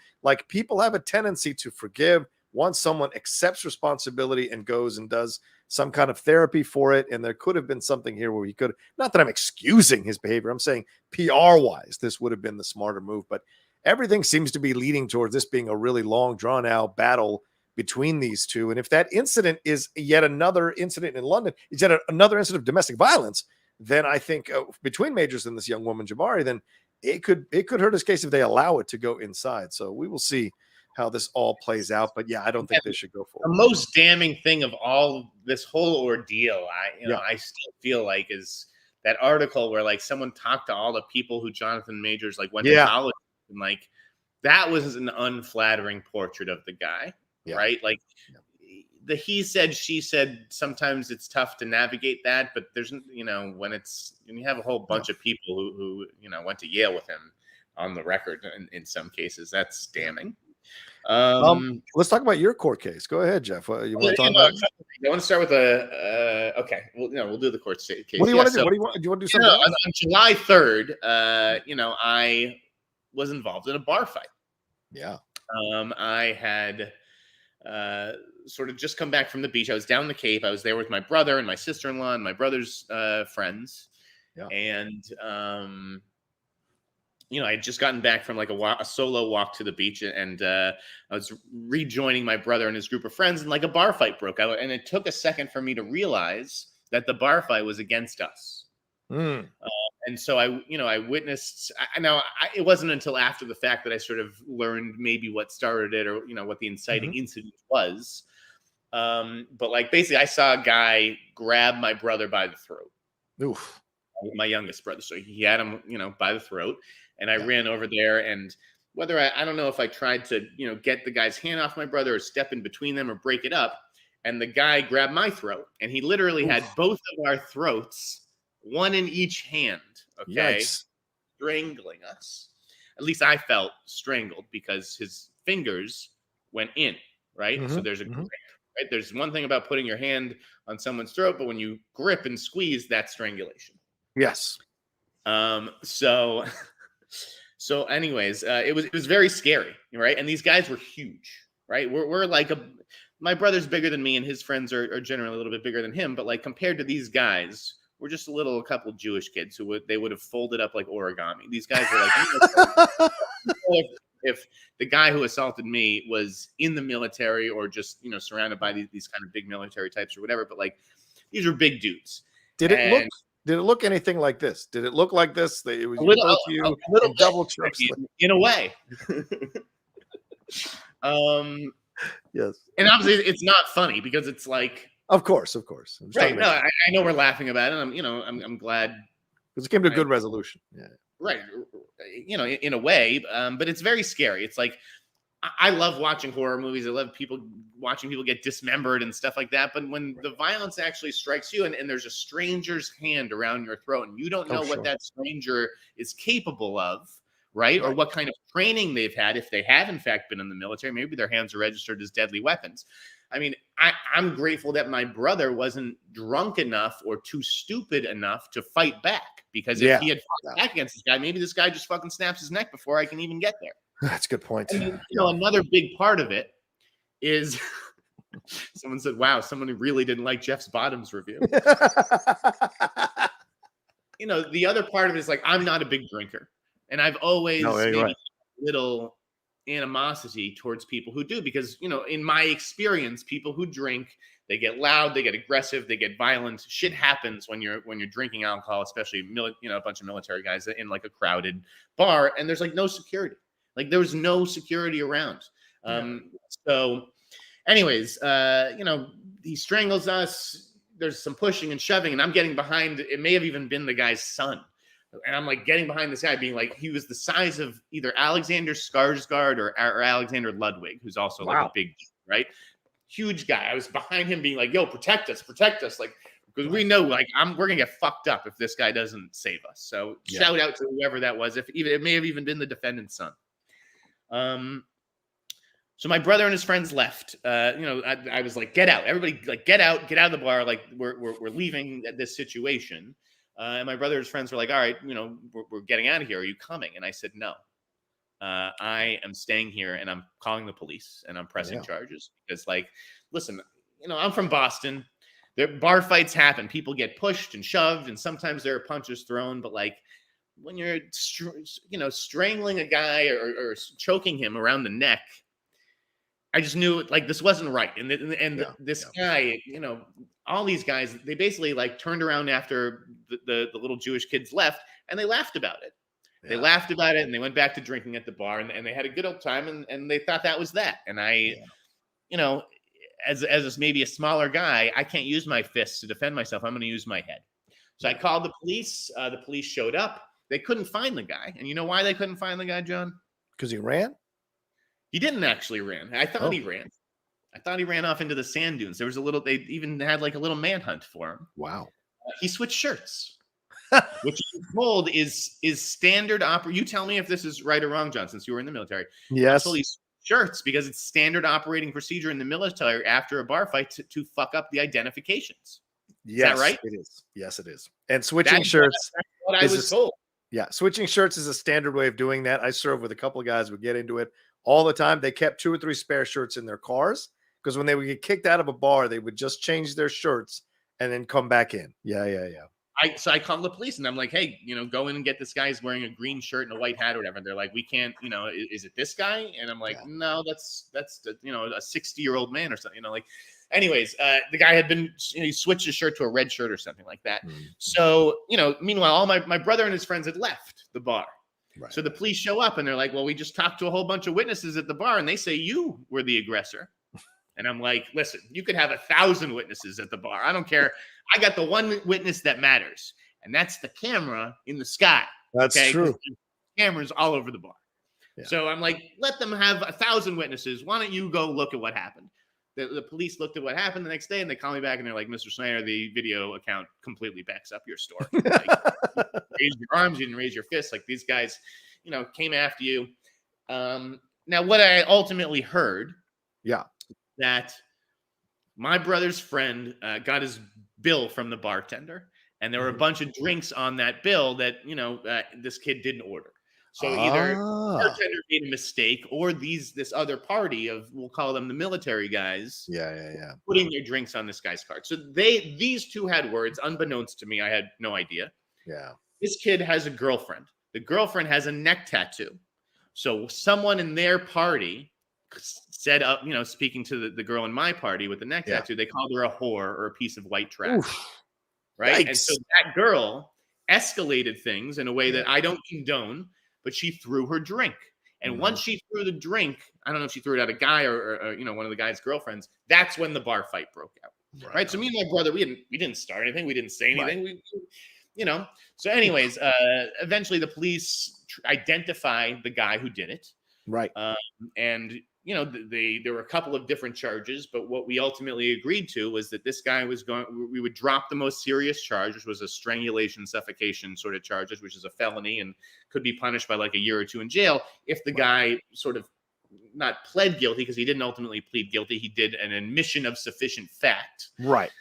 people have a tendency to forgive once someone accepts responsibility and goes and does some kind of therapy for it. And there could have been something here where he could, not that I'm excusing his behavior, I'm saying PR wise this would have been the smarter move, but everything seems to be leading towards this being a really long, drawn-out battle between these two. And if that incident is yet another incident in London, is yet another incident of domestic violence, then I think between Majors and this young woman, Jabari, then it could hurt his case if they allow it to go inside. So we will see how this all plays out. But yeah, I don't think they should go forward. The most damning thing of all this whole ordeal, I still feel like is that article where someone talked to all the people who Jonathan Majors went to college. And that was an unflattering portrait of the guy, right? The he said, she said, sometimes it's tough to navigate that, but there's, when you have a whole bunch of people who went to Yale with him on the record in some cases, that's damning. Let's talk about your court case. Go ahead, Jeff. You want to talk about? I want to start with okay. Well, we'll do the court case. What do you want to do? Do you want to do something? On July 3rd, I was involved in a bar fight. Yeah. I had sort of just come back from the beach. I was down the Cape. I was there with my brother and my sister-in-law and my brother's friends. Yeah. And, I had just gotten back from like a solo walk to the beach, and I was rejoining my brother and his group of friends, and like a bar fight broke out. And it took a second for me to realize that the bar fight was against us. And so I witnessed. It wasn't until after the fact that I sort of learned maybe what started it, or what the inciting incident was. But like basically, I saw a guy grab my brother by the throat. Oof. My youngest brother, so he had him, by the throat, and I ran over there. And whether I don't know if I tried to, get the guy's hand off my brother or step in between them or break it up, and the guy grabbed my throat, and he literally had both of our throats, one in each hand. Okay. Yikes. Strangling us. At least I felt strangled because his fingers went in, right? So there's a grip, right? There's one thing about putting your hand on someone's throat, but when you grip and squeeze, that's strangulation. Yes. So anyways, it was very scary, right? And these guys were huge, right? We're like my brother's bigger than me, and his friends are generally a little bit bigger than him, but like compared to these guys, we're just a couple Jewish kids who would have folded up like origami. These guys were like, if the guy who assaulted me was in the military or just, surrounded by these kind of big military types or whatever, but like these are big dudes. Did it look anything like this? Did it look like this? It was both you and double trips in a way. Yes. And obviously it's not funny because it's like, Of course. Right. No, I know we're laughing about it. I'm glad because it came to a good resolution. Yeah. Right. In a way, but it's very scary. It's like I love watching horror movies. I love watching people get dismembered and stuff like that. But when the violence actually strikes you, and there's a stranger's hand around your throat, and you don't know what that stranger is capable of, right? Or what kind of training they've had, if they have in fact been in the military, maybe their hands are registered as deadly weapons. I mean, I'm grateful that my brother wasn't drunk enough or too stupid enough to fight back, because if he had fought back against this guy, maybe this guy just fucking snaps his neck before I can even get there. That's a good point. And, another big part of it is someone said, wow, someone who really didn't like Jeff's Bottoms review. The other part of it is like, I'm not a big drinker, and I've always maybe little animosity towards people who do, because in my experience, people who drink, they get loud, they get aggressive, they get violent. Shit happens when you're drinking alcohol, especially a bunch of military guys in like a crowded bar, and there's like no security. Like there was no security around. So anyways, he strangles us. There's some pushing and shoving, and I'm getting behind. It may have even been the guy's son. And I'm like getting behind this guy, being like, he was the size of either Alexander Skarsgård or Alexander Ludwig, who's also like a big, right? Huge guy. I was behind him being like, yo, protect us. Like, because we know like we're gonna get fucked up if this guy doesn't save us. So shout out to whoever that was. It may have even been the defendant's son. So my brother and his friends left. I was like, get out, everybody, like get out of the bar. Like we're leaving this situation. And my brother's friends were like, all right, we're getting out of here. Are you coming? And I said, no, I am staying here, and I'm calling the police, and I'm pressing charges, because like, listen, I'm from Boston. There bar fights happen. People get pushed and shoved, and sometimes there are punches thrown. But like when you're, strangling a guy or choking him around the neck, I just knew like this wasn't right. And this guy, all these guys, they basically like turned around after the little Jewish kids left, and they laughed about it. They laughed about it, and they went back to drinking at the bar, and they had a good old time, and they thought that was that. And I, as maybe a smaller guy, I can't use my fists to defend myself. I'm going to use my head. So I called the police. The police showed up. They couldn't find the guy. And you know why they couldn't find the guy, John? Because he ran? He didn't actually run. I thought he ran. I thought he ran off into the sand dunes. There was they even had like a little manhunt for him. Wow. He switched shirts, which I'm told is standard You tell me if this is right or wrong, John, since you were in the military. Yes. I'm told he switched shirts because it's standard operating procedure in the military after a bar fight to fuck up the identifications. Yes, is that right? It is. Yes, it is. And switching shirts. That's what I was told. Yeah, switching shirts is a standard way of doing that. I serve with a couple of guys who get into it all the time. They kept 2 or 3 spare shirts in their cars because when they would get kicked out of a bar, they would just change their shirts and then come back in. Yeah. So I called the police and I'm like, hey, go in and get this guy. He's wearing a green shirt and a white hat or whatever. And they're like, we can't, is it this guy? And I'm like, no, that's the, a 60-year-old man or something, anyways, the guy had been, he switched his shirt to a red shirt or something like that. Mm-hmm. So, meanwhile, all my brother and his friends had left the bar. Right. So the police show up and they're like, well, we just talked to a whole bunch of witnesses at the bar and they say you were the aggressor. And I'm like, listen, you could have 1,000 witnesses at the bar. I don't care. I got the one witness that matters. And that's the camera in the sky. That's true. Cameras all over the bar. Yeah. So I'm like, let them have 1,000 witnesses. Why don't you go look at what happened? The police looked at what happened the next day and they call me back and they're like, Mr. Sneider, the video account completely backs up your story. Like, you raised your arms, you didn't raise your fists. Like these guys, came after you. Now, what I ultimately heard, that my brother's friend got his bill from the bartender, and there were a bunch of drinks on that bill that this kid didn't order. So either the bartender made a mistake, or this other party of, we'll call them the military guys, putting their drinks on this guy's card. So these two had words, unbeknownst to me. I had no idea. Yeah, this kid has a girlfriend. The girlfriend has a neck tattoo. So someone in their party said, speaking to the girl in my party with the neck tattoo, they called her a whore or a piece of white trash. Oof. Right. Yikes. And so that girl escalated things in a way that I don't condone, but she threw her drink. And once she threw the drink, I don't know if she threw it at a guy or one of the guy's girlfriends, that's when the bar fight broke out. Right. So me and my brother, we didn't start anything. We didn't say anything. Right. So anyways, eventually the police identify the guy who did it. Right. And there were a couple of different charges, but what we ultimately agreed to was that this guy we would drop the most serious charge, which was a strangulation, suffocation sort of charges, which is a felony and could be punished by like a year or 2 in jail if the guy sort of not pled guilty, because he didn't ultimately plead guilty. He did an admission of sufficient fact. Right.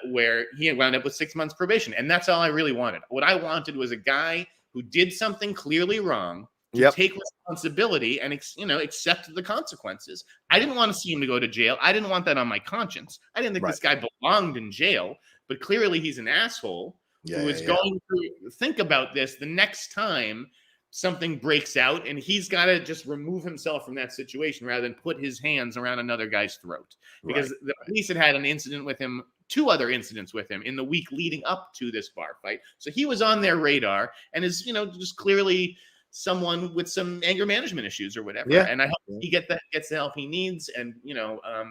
Where he wound up with 6 months probation. And that's all I really wanted. What I wanted was a guy who did something clearly wrong, take responsibility and accept the consequences. I didn't want to see him to go to jail. I didn't want that on my conscience. I didn't think this guy belonged in jail, but clearly he's an asshole who is going to think about this the next time something breaks out, and he's got to just remove himself from that situation rather than put his hands around another guy's throat. Because the police had an incident with him, 2 other incidents with him in the week leading up to this bar fight. So he was on their radar and is, just clearly someone with some anger management issues or whatever. And I hope he gets the help he needs. And,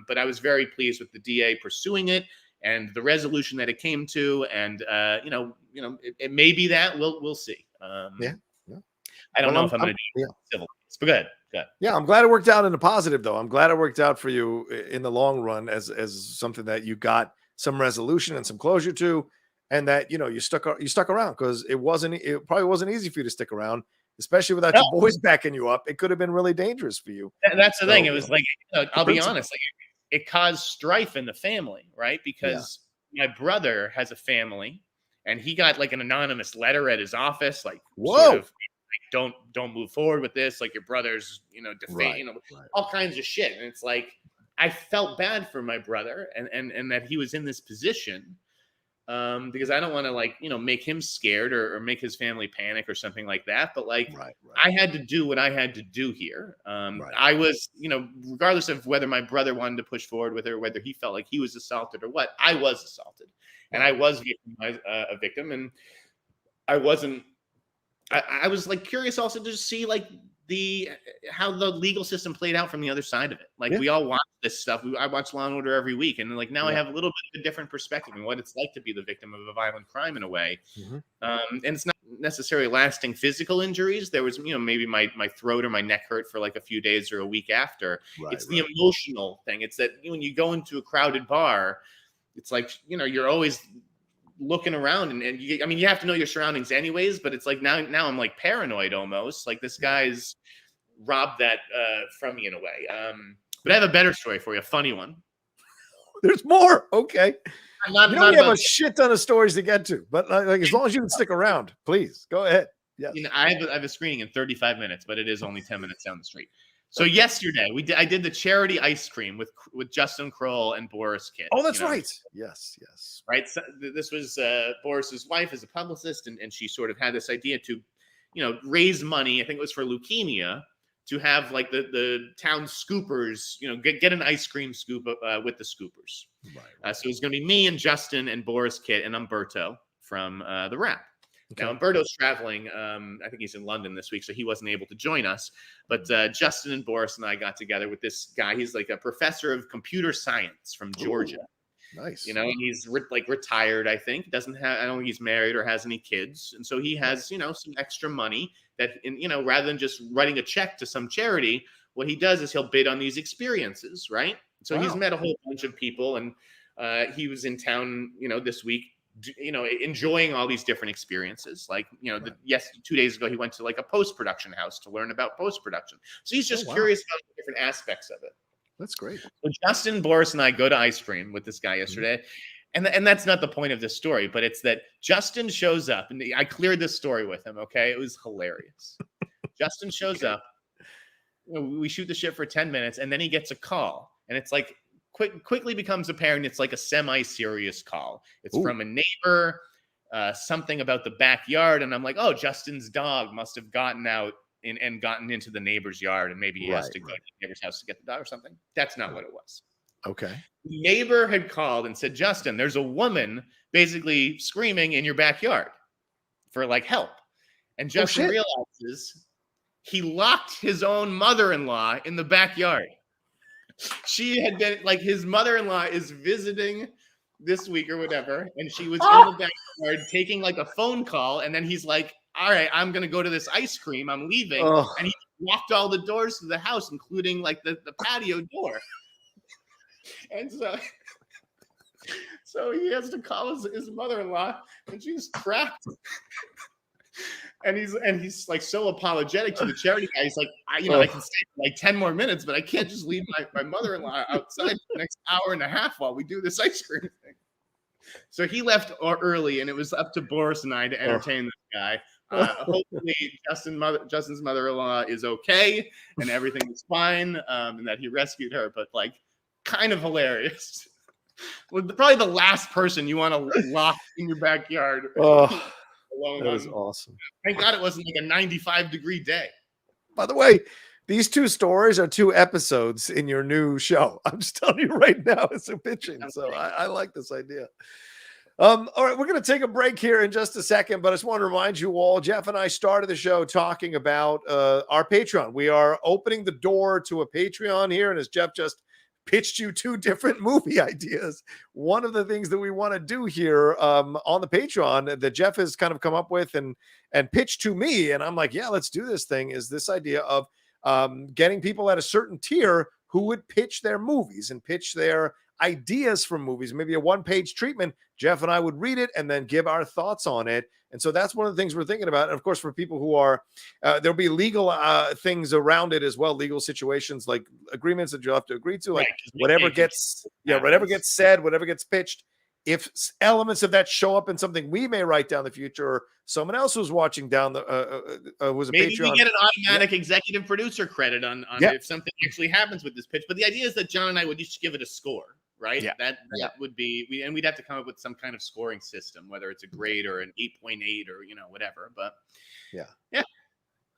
but I was very pleased with the DA pursuing it and the resolution that it came to. And, it may be that we'll see. I don't know if I'm going to do civil case, but go ahead. Yeah, I'm glad it worked out in a positive, though. I'm glad it worked out for you in the long run as something that you got some resolution and some closure to, and that you stuck around, because it probably wasn't easy for you to stick around, especially without your boys backing you up. It could have been really dangerous for you. That's the thing. It was like, I'll be honest, like it caused strife in the family, right? Because my brother has a family, and he got like an anonymous letter at his office, like, sort of, like, don't move forward with this. Like, your brother's, all kinds of shit. And it's like, I felt bad for my brother and that he was in this position. Because I don't want to, like, make him scared or make his family panic or something like that. But like, I had to do what I had to do here. I was, regardless of whether my brother wanted to push forward with her, whether he felt like he was assaulted or what, I was assaulted, and I was a victim. And I wasn't, I was like curious also to see like how the legal system played out from the other side of it. Like, we all watch this stuff. I watch Law and Order every week, and like now I have a little bit of a different perspective on what it's like to be the victim of a violent crime in a way. And it's not necessarily lasting physical injuries. There was, maybe my throat or my neck hurt for like a few days or a week after. It's the emotional thing. It's that when you go into a crowded bar, it's like, you're always looking around and you have to know your surroundings anyways, but it's like now I'm like paranoid almost, like this guy's robbed that from me in a way. But I have a better story for you, a funny one. There's more. Okay. We have a shit ton of stories to get to, but like as long as you can stick around, please go ahead. Yes. I have a screening in 35 minutes, but it is only 10 minutes down the street. So yesterday I did the charity ice cream with Justin Kroll and Borys Kid. Oh, that's right. Yes. Right. So this was Borys's wife is a publicist, and she sort of had this idea to, raise money. I think it was for leukemia, to have like the town scoopers, get an ice cream scoop with the scoopers. Right. So it was going to be me and Justin and Borys Kid and Umberto from the Wrap. Okay. Now, Umberto's traveling. I think he's in London this week, so he wasn't able to join us. But Justin and Borys and I got together with this guy. He's like a professor of computer science from Georgia. Ooh, nice. And he's retired, I think. I don't think he's married or has any kids. And so he has, some extra money that, rather than just writing a check to some charity, what he does is he'll bid on these experiences, right? So he's met a whole bunch of people, and he was in town, this week, enjoying all these different experiences. Like, 2 days ago, he went to like a post-production house to learn about post-production. So he's just curious about the different aspects of it. That's great. So Justin, Borys, and I go to ice cream with this guy yesterday. And that's not the point of this story, but it's that Justin shows up, and I cleared this story with him. Okay. It was hilarious. Justin shows up. We shoot the shit for 10 minutes, and then he gets a call, and it's like, quickly becomes apparent it's like a semi-serious call. It's from a neighbor, something about the backyard, and I'm like, oh, Justin's dog must have gotten out and gotten into the neighbor's yard, and maybe he has to go to the neighbor's house to get the dog or something. That's not what it was. Okay. The neighbor had called and said, Justin, there's a woman basically screaming in your backyard for like help. And Justin realizes he locked his own mother-in-law in the backyard. She had been like, his mother-in-law is visiting this week or whatever, and she was in the backyard taking like a phone call, and then he's like, all right, I'm gonna go to this ice cream, I'm leaving. And he locked all the doors to the house, including like the patio door. And so he has to call his mother-in-law, and she's trapped. And he's like so apologetic to the charity guy. He's like, I can stay for like 10 more minutes, but I can't just leave my mother-in-law outside for the next hour and a half while we do this ice cream thing. So he left early, and it was up to Borys and I to entertain this guy. Hopefully Justin's mother-in-law is okay and everything is fine, and that he rescued her, but like kind of hilarious. Well, probably the last person you want to lock in your backyard. That was awesome. Thank God it wasn't like a 95-degree day. By the way, these two stories are 2 episodes in your new show. I'm just telling you right now, it's a pitching. So I like this idea. All right, we're going to take a break here in just a second, but I just want to remind you all, Jeff and I started the show talking about our Patreon. We are opening the door to a Patreon here, and as Jeff just pitched you 2 different movie ideas. One of the things that we want to do here on the Patreon that Jeff has kind of come up with and pitched to me, and I'm like, yeah, let's do this thing, is this idea of getting people at a certain tier who would pitch their movies and pitch their ideas from movies, maybe a 1-page treatment. Jeff and I would read it and then give our thoughts on it. And so that's one of the things we're thinking about. And of course, for people who are, there'll be legal things around it as well, legal situations like agreements that you'll have to agree to, like whatever gets said, whatever gets pitched. If elements of that show up in something we may write down in the future, or someone else who's watching down was a maybe Patreon. We get an automatic executive producer credit on if something actually happens with this pitch. But the idea is that John and I would each give it a score, right? Yeah. That would be, and we'd have to come up with some kind of scoring system, whether it's a grade or an 8.8 or whatever. But yeah.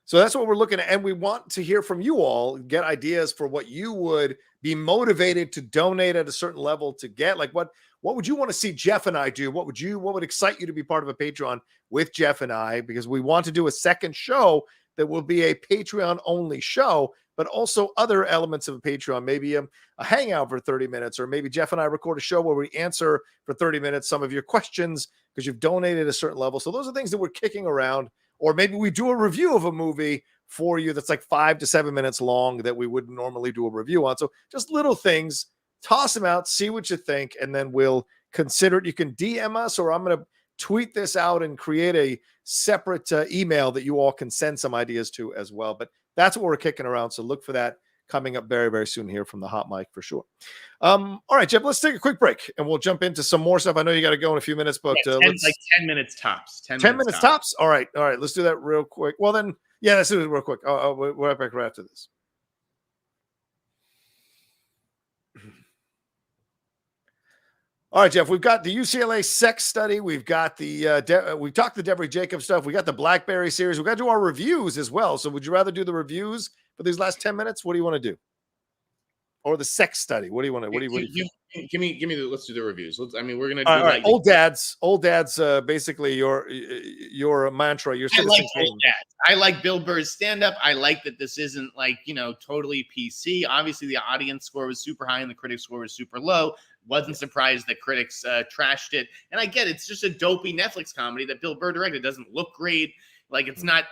So that's what we're looking at. And we want to hear from you all, get ideas for what you would be motivated to donate at a certain level to get. Like what would you want to see Jeff and I do? What would excite you to be part of a Patreon with Jeff and I? Because we want to do a second show that will be a Patreon only show, but also other elements of a Patreon, maybe a hangout for 30 minutes, or maybe Jeff and I record a show where we answer for 30 minutes some of your questions because you've donated a certain level. So those are things that we're kicking around. Or maybe we do a review of a movie for you that's like 5 to 7 minutes long that we wouldn't normally do a review on. So just little things, toss them out, see what you think, and then we'll consider it. You can DM us, or I'm going to tweet this out and create a separate email that you all can send some ideas to as well. But that's what we're kicking around. So look for that coming up very, very soon here from the hot mic for sure. All right, Jeff, let's take a quick break and we'll jump into some more stuff. I know you got to go in a few minutes, but let's like 10 minutes tops. 10 minutes tops. All right. Let's do that real quick. Well, then, yeah, let's do it real quick. We'll be right back right after this. All right, Jeff, we've got the UCLA sex study. We've got we talked the Devery Jacob stuff. We got the Blackberry series. We've got to do our reviews as well. So would you rather do the reviews for these last 10 minutes? What do you want to do? Or the sex study? What do you want to, give me let's do the reviews. We're going to do right. Old dads, basically your mantra, your citizen game. I like Bill Burr's stand-up. I like that this isn't like, totally PC. Obviously the audience score was super high and the critic score was super low. Wasn't surprised that critics trashed it. And I get it's just a dopey Netflix comedy that Bill Burr directed. It doesn't look great. Like it's not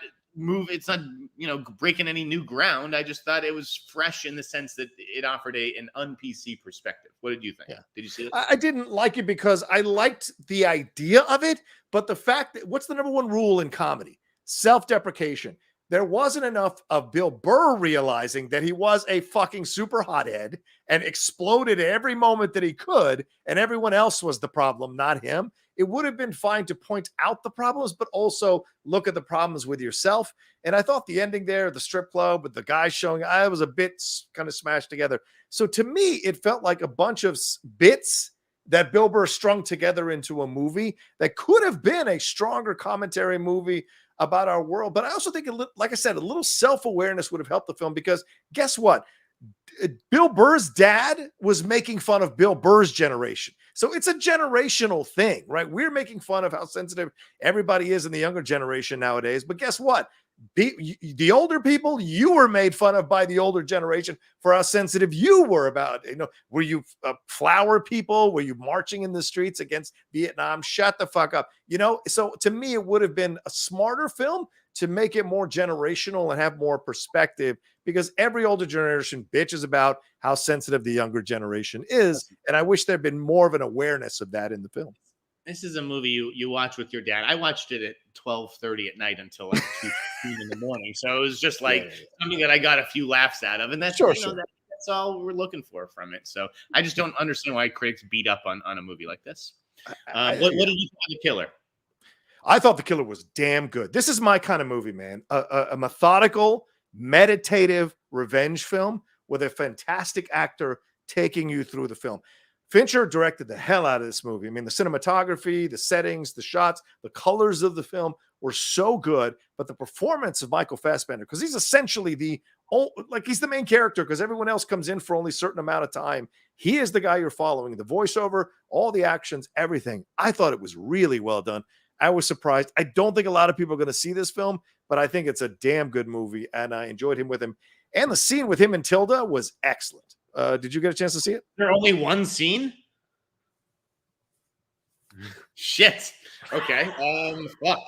breaking any new ground. I just thought it was fresh in the sense that it offered an un-PC perspective. What did you think? Yeah. Did you see it? I didn't like it because I liked the idea of it, but the fact that what's the number one rule in comedy? Self-deprecation. There wasn't enough of Bill Burr realizing that he was a fucking super hothead and exploded every moment that he could, and everyone else was the problem, not him. It would have been fine to point out the problems, but also look at the problems with yourself. And I thought the ending there, the strip club with the guy showing, I was a bit kind of smashed together. So to me, it felt like a bunch of bits that Bill Burr strung together into a movie that could have been a stronger commentary movie about our world. But I also think, like I said, a little self-awareness would have helped the film, because guess what? Bill Burr's dad was making fun of Bill Burr's generation. So it's a generational thing, right? We're making fun of how sensitive everybody is in the younger generation nowadays. But guess what? The older people, you were made fun of by the older generation for how sensitive you were about, were you flower people? Were you marching in the streets against Vietnam? Shut the fuck up. So to me, it would have been a smarter film to make it more generational and have more perspective, because every older generation bitches about how sensitive the younger generation is. And I wish there'd been more of an awareness of that in the film. This is a movie you watch with your dad. I watched it at 12:30 at night until like 2:15 in the morning. So it was just like something that I got a few laughs out of. And that's, that's all we're looking for from it. So I just don't understand why critics beat up on a movie like this. What did you think of The Killer? I thought The Killer was damn good. This is my kind of movie, man. A methodical, meditative revenge film with a fantastic actor taking you through the film. Fincher directed the hell out of this movie. I mean, the cinematography, the settings, the shots, the colors of the film were so good. But the performance of Michael Fassbender, because he's essentially he's the main character, because everyone else comes in for only a certain amount of time. He is the guy you're following. The voiceover, all the actions, everything. I thought it was really well done. I was surprised. I don't think a lot of people are going to see this film, but I think it's a damn good movie, and I enjoyed him with him. And the scene with him and Tilda was excellent. Did you get a chance to see it? There only one scene? Shit. Okay. Fuck.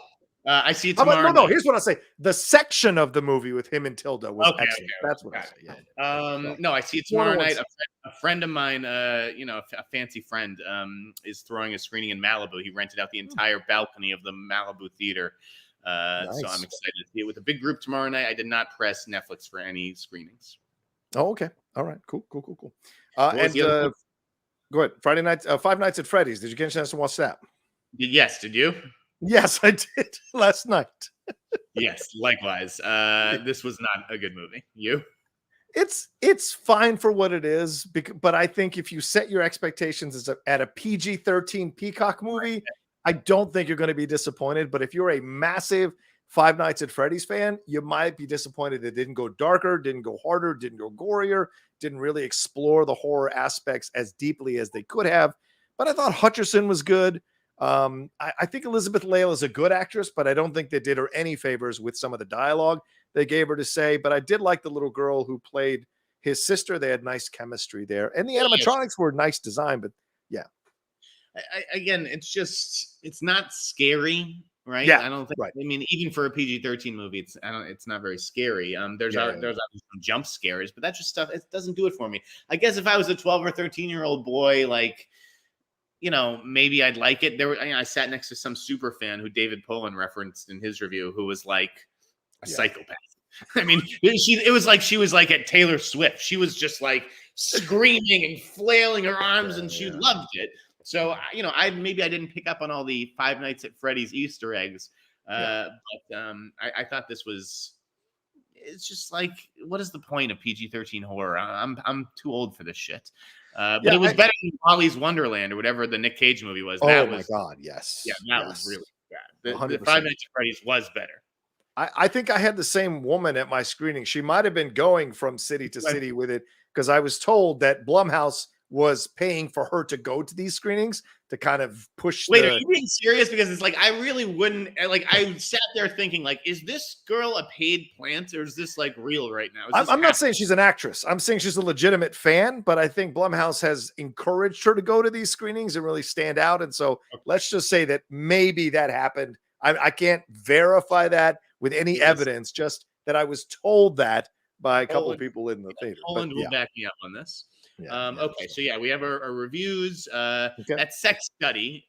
I see it tomorrow. No. Here's what I say: the section of the movie with him and Tilda was excellent. Okay. That's what I say. Yeah. No, I see it tomorrow night. A friend of mine, a fancy friend, is throwing a screening in Malibu. He rented out the entire balcony of the Malibu theater. Nice. So I'm excited to see it with a big group tomorrow night. I did not press Netflix for any screenings. Oh, okay. All right. Cool. Go ahead. Friday night, Five Nights at Freddy's. Did you get a chance to watch that? Yes. Did you? Yes, I did last night. Yes, likewise. This was not a good movie. You? It's fine for what it is, but I think if you set your expectations at a PG-13 Peacock movie, I don't think you're going to be disappointed. But if you're a massive Five Nights at Freddy's fan, you might be disappointed it didn't go darker, didn't go harder, didn't go gorier, didn't really explore the horror aspects as deeply as they could have. But I thought Hutcherson was good. I think Elizabeth Lail is a good actress, but I don't think they did her any favors with some of the dialogue they gave her to say. But I did like the little girl who played his sister. They had nice chemistry there, and the animatronics were nice design. But yeah, again, it's not scary, right? Yeah, I don't think. Right. I mean, even for a PG-13 movie, it's not very scary. There's obviously some jump scares, but that's just stuff. It doesn't do it for me. I guess if I was a 12 or 13-year-old boy, like, maybe I'd like it. I sat next to some super fan who David Poland referenced in his review, who was like a psychopath. I mean, it was like she was like at Taylor Swift. She was just like screaming and flailing her arms, and she loved it. So, you know, maybe I didn't pick up on all the Five Nights at Freddy's Easter eggs, but I thought this was. It's just like, what is the point of PG-13 horror? I'm too old for this shit. But it was better than Wally's Wonderland or whatever the Nick Cage movie was. Oh my God, yes. Yeah, that was really bad. The Five Nights at Freddy's was better. I think I had the same woman at my screening. She might have been going from city to city with it, because I was told that Blumhouse was paying for her to go to these screenings to kind of push. Wait, are you being serious? Because it's like, I really wouldn't, like, I sat there thinking, like, is this girl a paid plant, or is this like real right now? I'm not saying she's an actress. I'm saying she's a legitimate fan, but I think Blumhouse has encouraged her to go to these screenings and really stand out. And so let's just say that maybe that happened. I can't verify that with any evidence, just that I was told that by a couple of people in the theater. Poland will back me up on this. Okay, so we have our reviews. That sex study,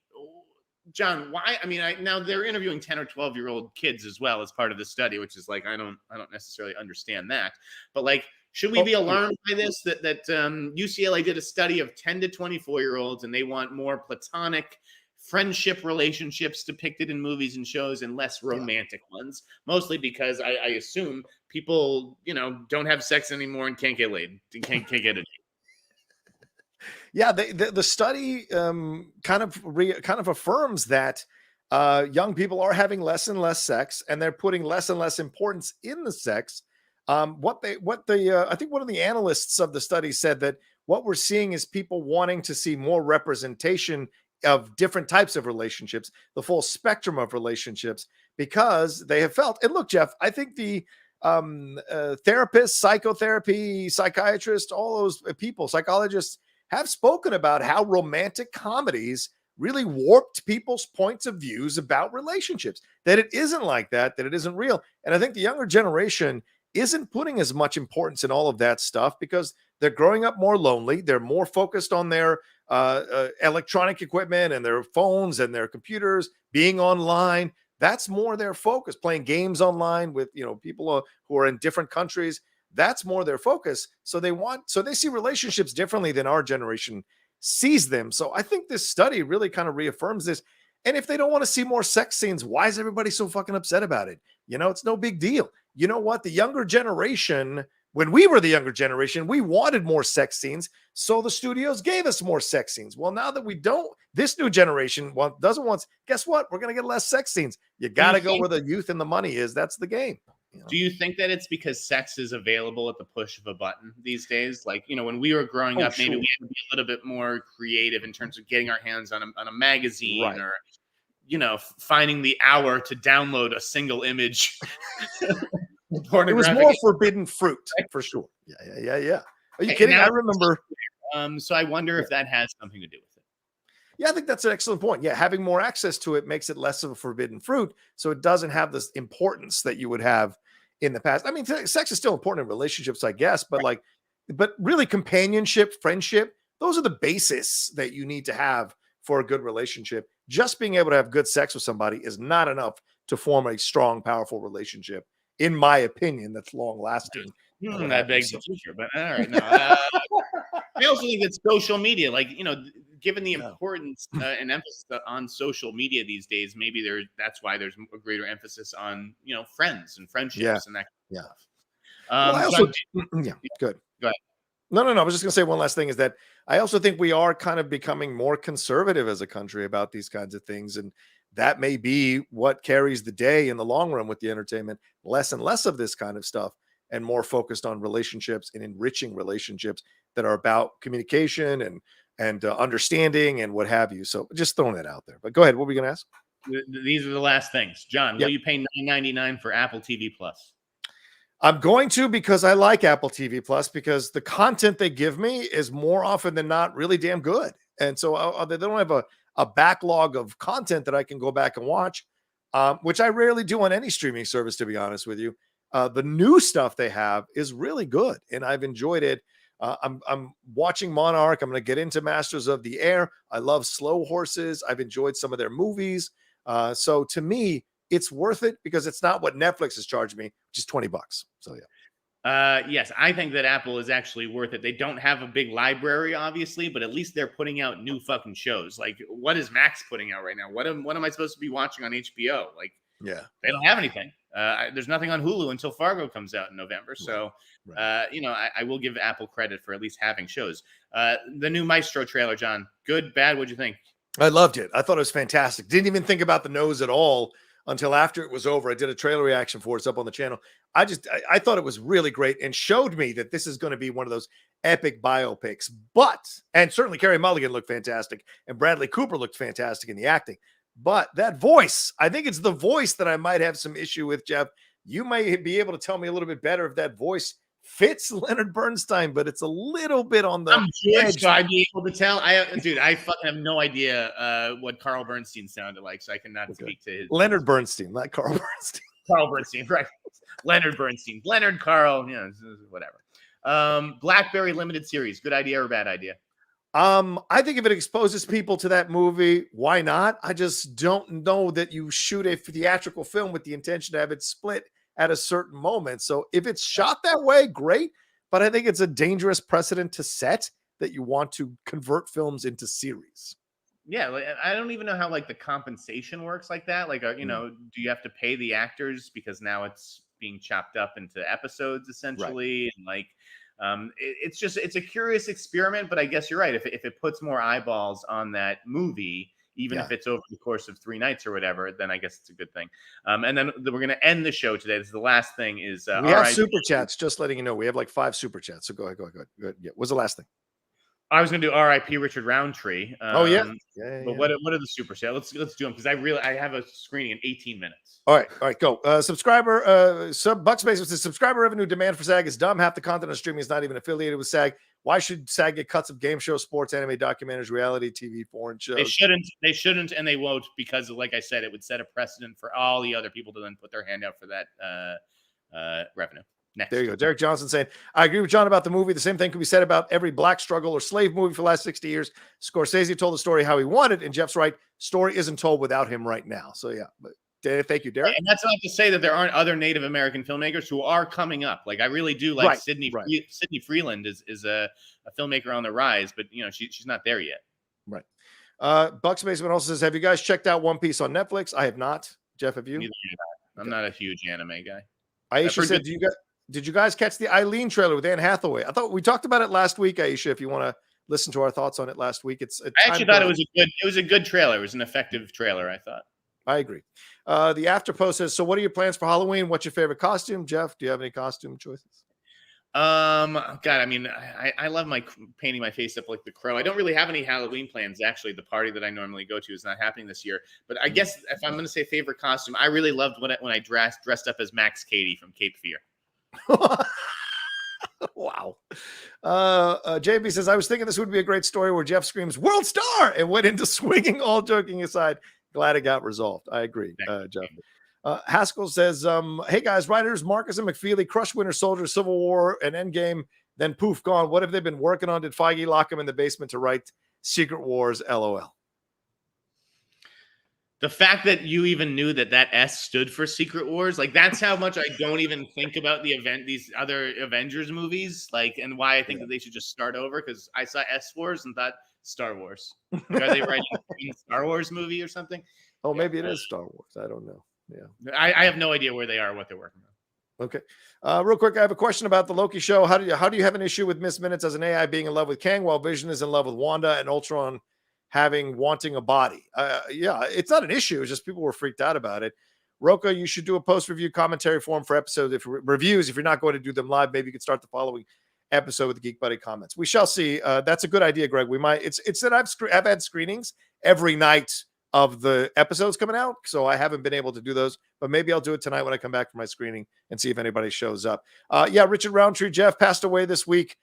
John. Why? I mean, now they're interviewing 10 or 12-year-old kids as well as part of the study, which is like, I don't necessarily understand that. But like, should we be alarmed by this? That UCLA did a study of 10 to 24-year-olds, and they want more platonic friendship relationships depicted in movies and shows and less romantic ones, mostly because I assume people, you know, don't have sex anymore and can't get laid, can't get it. Yeah, the study kind of affirms that young people are having less and less sex, and they're putting less and less importance in the sex. I think one of the analysts of the study said that what we're seeing is people wanting to see more representation of different types of relationships, the full spectrum of relationships, because they have felt. And look, Jeff, I think the therapists, psychotherapy, psychiatrists, all those people, psychologists, have spoken about how romantic comedies really warped people's points of views about relationships, that it isn't like that it isn't real. And I think the younger generation isn't putting as much importance in all of that stuff because they're growing up more lonely. They're more focused on their electronic equipment and their phones and their computers, being online. That's more their focus, playing games online with, you know, people who are in different countries. That's more their focus. So they see relationships differently than our generation sees them. So I think this study really kind of reaffirms this. And if they don't want to see more sex scenes, why is everybody so fucking upset about it? You know, it's no big deal. You know what? The younger generation, when we were the younger generation, we wanted more sex scenes. So the studios gave us more sex scenes. Well, now that we don't, this new generation doesn't want, guess what? We're going to get less sex scenes. You got to go where the youth and the money is. That's the game. You know? Do you think that it's because sex is available at the push of a button these days? Like, you know, when we were growing up, maybe we had to be a little bit more creative in terms of getting our hands on a magazine, or, you know, finding the hour to download a single image. It was more forbidden fruit, for sure. Yeah. Are you kidding? I remember. So I wonder if that has something to do with it. Yeah, I think that's an excellent point. Yeah, having more access to it makes it less of a forbidden fruit, so it doesn't have this importance that you would have in the past. I mean, sex is still important in relationships, I guess, but but really companionship, friendship, those are the basis that you need to have for a good relationship. Just being able to have good sex with somebody is not enough to form a strong, powerful relationship, in my opinion, that's long lasting. That begs the future, but all right. No, I also think that social media, like, you know, given the importance and emphasis on social media these days, maybe that's why there's a greater emphasis on, you know, friends and friendships and that kind of stuff. Well, I also, good. Go ahead. No. I was just going to say one last thing is that I also think we are kind of becoming more conservative as a country about these kinds of things. And that may be what carries the day in the long run with the entertainment, less and less of this kind of stuff and more focused on relationships and enriching relationships that are about communication and understanding and what have you. So just throwing that out there. But go ahead. What were we going to ask? These are the last things. John, will you pay $9.99 for Apple TV Plus? I'm going to, because I like Apple TV Plus, because the content they give me is more often than not really damn good. And so they don't have a backlog of content that I can go back and watch, which I rarely do on any streaming service, to be honest with you. The new stuff they have is really good, and I've enjoyed it. I'm watching Monarch. I'm going to get into Masters of the Air. I love Slow Horses. I've enjoyed some of their movies. So to me, it's worth it because it's not what Netflix has charged me, which is $20. So yeah. Yes, I think that Apple is actually worth it. They don't have a big library, obviously, but at least they're putting out new fucking shows. Like, what is Max putting out right now? What am I supposed to be watching on HBO? Like, yeah, they don't have anything. There's nothing on Hulu until Fargo comes out in November. So, you know, I will give Apple credit for at least having shows. The new Maestro trailer, John, good, bad? What'd you think? I loved it. I thought it was fantastic. Didn't even think about the nose at all until after it was over. I did a trailer reaction for it. It's up on the channel. I thought it was really great and showed me that this is going to be one of those epic biopics. And certainly Carey Mulligan looked fantastic and Bradley Cooper looked fantastic in the acting. But that voice, I think it's the voice that I might have some issue with, Jeff. You might be able to tell me a little bit better if that voice fits Leonard Bernstein, but it's a little bit on the edge. So I'd be able to tell. I fucking have no idea what Carl Bernstein sounded like, so I cannot speak to his Leonard Bernstein, not Carl Bernstein. Carl Bernstein, right? Leonard Bernstein, Leonard Carl, you know, whatever. Blackberry limited series, good idea or bad idea? I think if it exposes people to that movie, why not? I just don't know that you shoot a theatrical film with the intention to have it split at a certain moment. So if it's shot that way, great. But I think it's a dangerous precedent to set that you want to convert films into series. Yeah, like, I don't even know how like the compensation works like that. Like, you know, do you have to pay the actors because now it's being chopped up into episodes essentially? Right. And like, it's a curious experiment. But I guess you're right. If it puts more eyeballs on that movie, even if it's over the course of 3 nights or whatever, then I guess it's a good thing. And then we're going to end the show today. This is the last thing is we have super chats. Just letting you know, we have like 5 super chats. So go ahead. Yeah, what's the last thing? I was going to do R.I.P. Richard Roundtree. But what are the super chats? Let's do them because I have a screening in 18 minutes. All right, go. Subscriber Buckspace says subscriber revenue demand for SAG is dumb. Half the content on streaming is not even affiliated with SAG. Why should SAG get cuts of game shows, sports, anime, documentaries, reality TV, foreign shows? They shouldn't, and they won't because, like I said, it would set a precedent for all the other people to then put their hand out for that revenue. Next. There you go. Derek Johnson saying, I agree with John about the movie. The same thing could be said about every black struggle or slave movie for the last 60 years. Scorsese told the story how he wanted, and Jeff's right. Story isn't told without him right now. So, yeah. But thank you, Derek. And that's not to say that there aren't other Native American filmmakers who are coming up. Like, I really do like Sydney Freeland is a filmmaker on the rise, but, you know, she's not there yet. Right. Bucks Basement also says, have you guys checked out One Piece on Netflix? I have not. Jeff, have you? I'm not a huge anime guy. Aisha said, did you guys catch the Eileen trailer with Anne Hathaway? I thought we talked about it last week, Aisha. If you want to listen to our thoughts on it last week, I actually thought it was a good trailer. It was an effective trailer, I thought. I agree. The after post says, so what are your plans for Halloween? What's your favorite costume? Jeff, do you have any costume choices? God, I mean, I love painting my face up like the Crow. I don't really have any Halloween plans. Actually, the party that I normally go to is not happening this year. But I guess if I'm going to say favorite costume, I really loved when I dressed up as Max Cady from Cape Fear. Wow. JB says, I was thinking this would be a great story where Jeff screams world star and went into swinging. All joking aside, glad it got resolved. I agree, Jeff. Haskell says, hey guys, writers Marcus and McFeely crush Winter Soldier, Civil War, and Endgame, then poof, gone. What have they been working on? Did Feige lock him in the basement to write Secret Wars? LOL. The fact that you even knew that S stood for Secret Wars, like that's how much I don't even think about these other Avengers movies, like, and why I think that they should just start over, because I saw S Wars and thought Star Wars. Like, are they writing a Star Wars movie or something? Oh, maybe it is Star Wars. I don't know. Yeah, I have no idea where they are, what they're working on. Okay. Real quick, I have a question about the Loki show. How do you have an issue with Miss Minutes as an AI being in love with Kang while Vision is in love with Wanda and Ultron wanting a body? Yeah, it's not an issue. It's just people were freaked out about it. Rocha, you should do a post-review commentary form for episode reviews. If you're not going to do them live, maybe you could start the following episode with the Geek Buddy comments. We shall see. That's a good idea, Greg. We might. It's that I've had screenings every night of the episodes coming out, so I haven't been able to do those, but maybe I'll do it tonight when I come back from my screening and see if anybody shows up. Yeah, Richard Roundtree, Jeff passed away this week.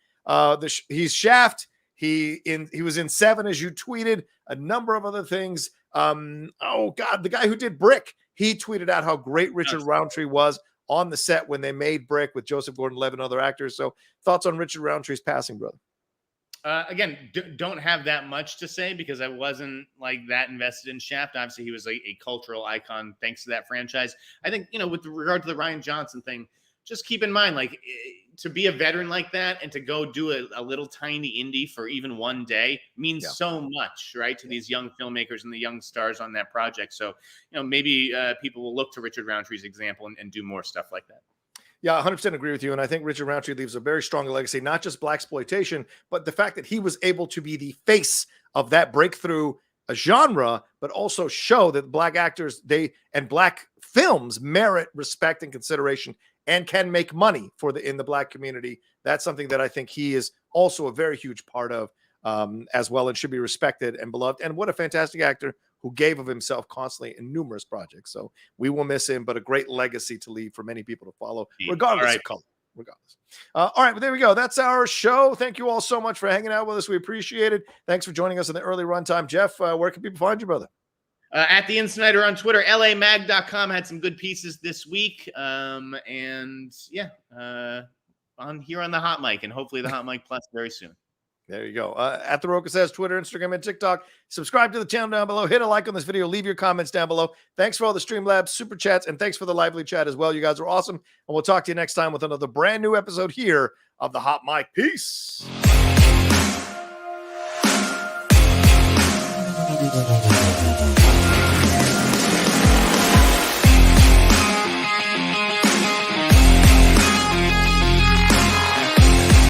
He's Shaft. He was in Seven, as you tweeted, a number of other things. Oh God, the guy who did Brick, he tweeted out how great Richard Roundtree was on the set when they made Brick with Joseph Gordon-Levitt and other actors. So thoughts on Richard Roundtree's passing, brother? Again, don't have that much to say because I wasn't like that invested in Shaft. Obviously, he was a cultural icon thanks to that franchise. I think, with regard to the Rian Johnson thing, just keep in mind, like, to be a veteran like that and to go do a little tiny indie for even one day means so much, right, to these young filmmakers and the young stars on that project. So, maybe people will look to Richard Roundtree's example and do more stuff like that. Yeah, 100% agree with you. And I think Richard Roundtree leaves a very strong legacy, not just blaxploitation, but the fact that he was able to be the face of that breakthrough genre, but also show that Black actors, and Black films merit respect and consideration and can make money in the Black community. That's something that I think he is also a very huge part of as well, and should be respected and beloved. And what a fantastic actor who gave of himself constantly in numerous projects. So we will miss him, but a great legacy to leave for many people to follow, regardless of color. Regardless. All right, well, there we go. That's our show. Thank you all so much for hanging out with us. We appreciate it. Thanks for joining us in the early runtime. Jeff, where can people find you, brother? At the Sneider on Twitter. LAMag.com had some good pieces this week. On here on the Hot Mic, and hopefully the Hot Mic Plus very soon. There you go. At the Rocha Says, Twitter, Instagram, and TikTok. Subscribe to the channel down below. Hit a like on this video. Leave your comments down below. Thanks for all the Streamlabs super chats, and thanks for the lively chat as well. You guys are awesome. And we'll talk to you next time with another brand new episode here of the Hot Mic. Peace.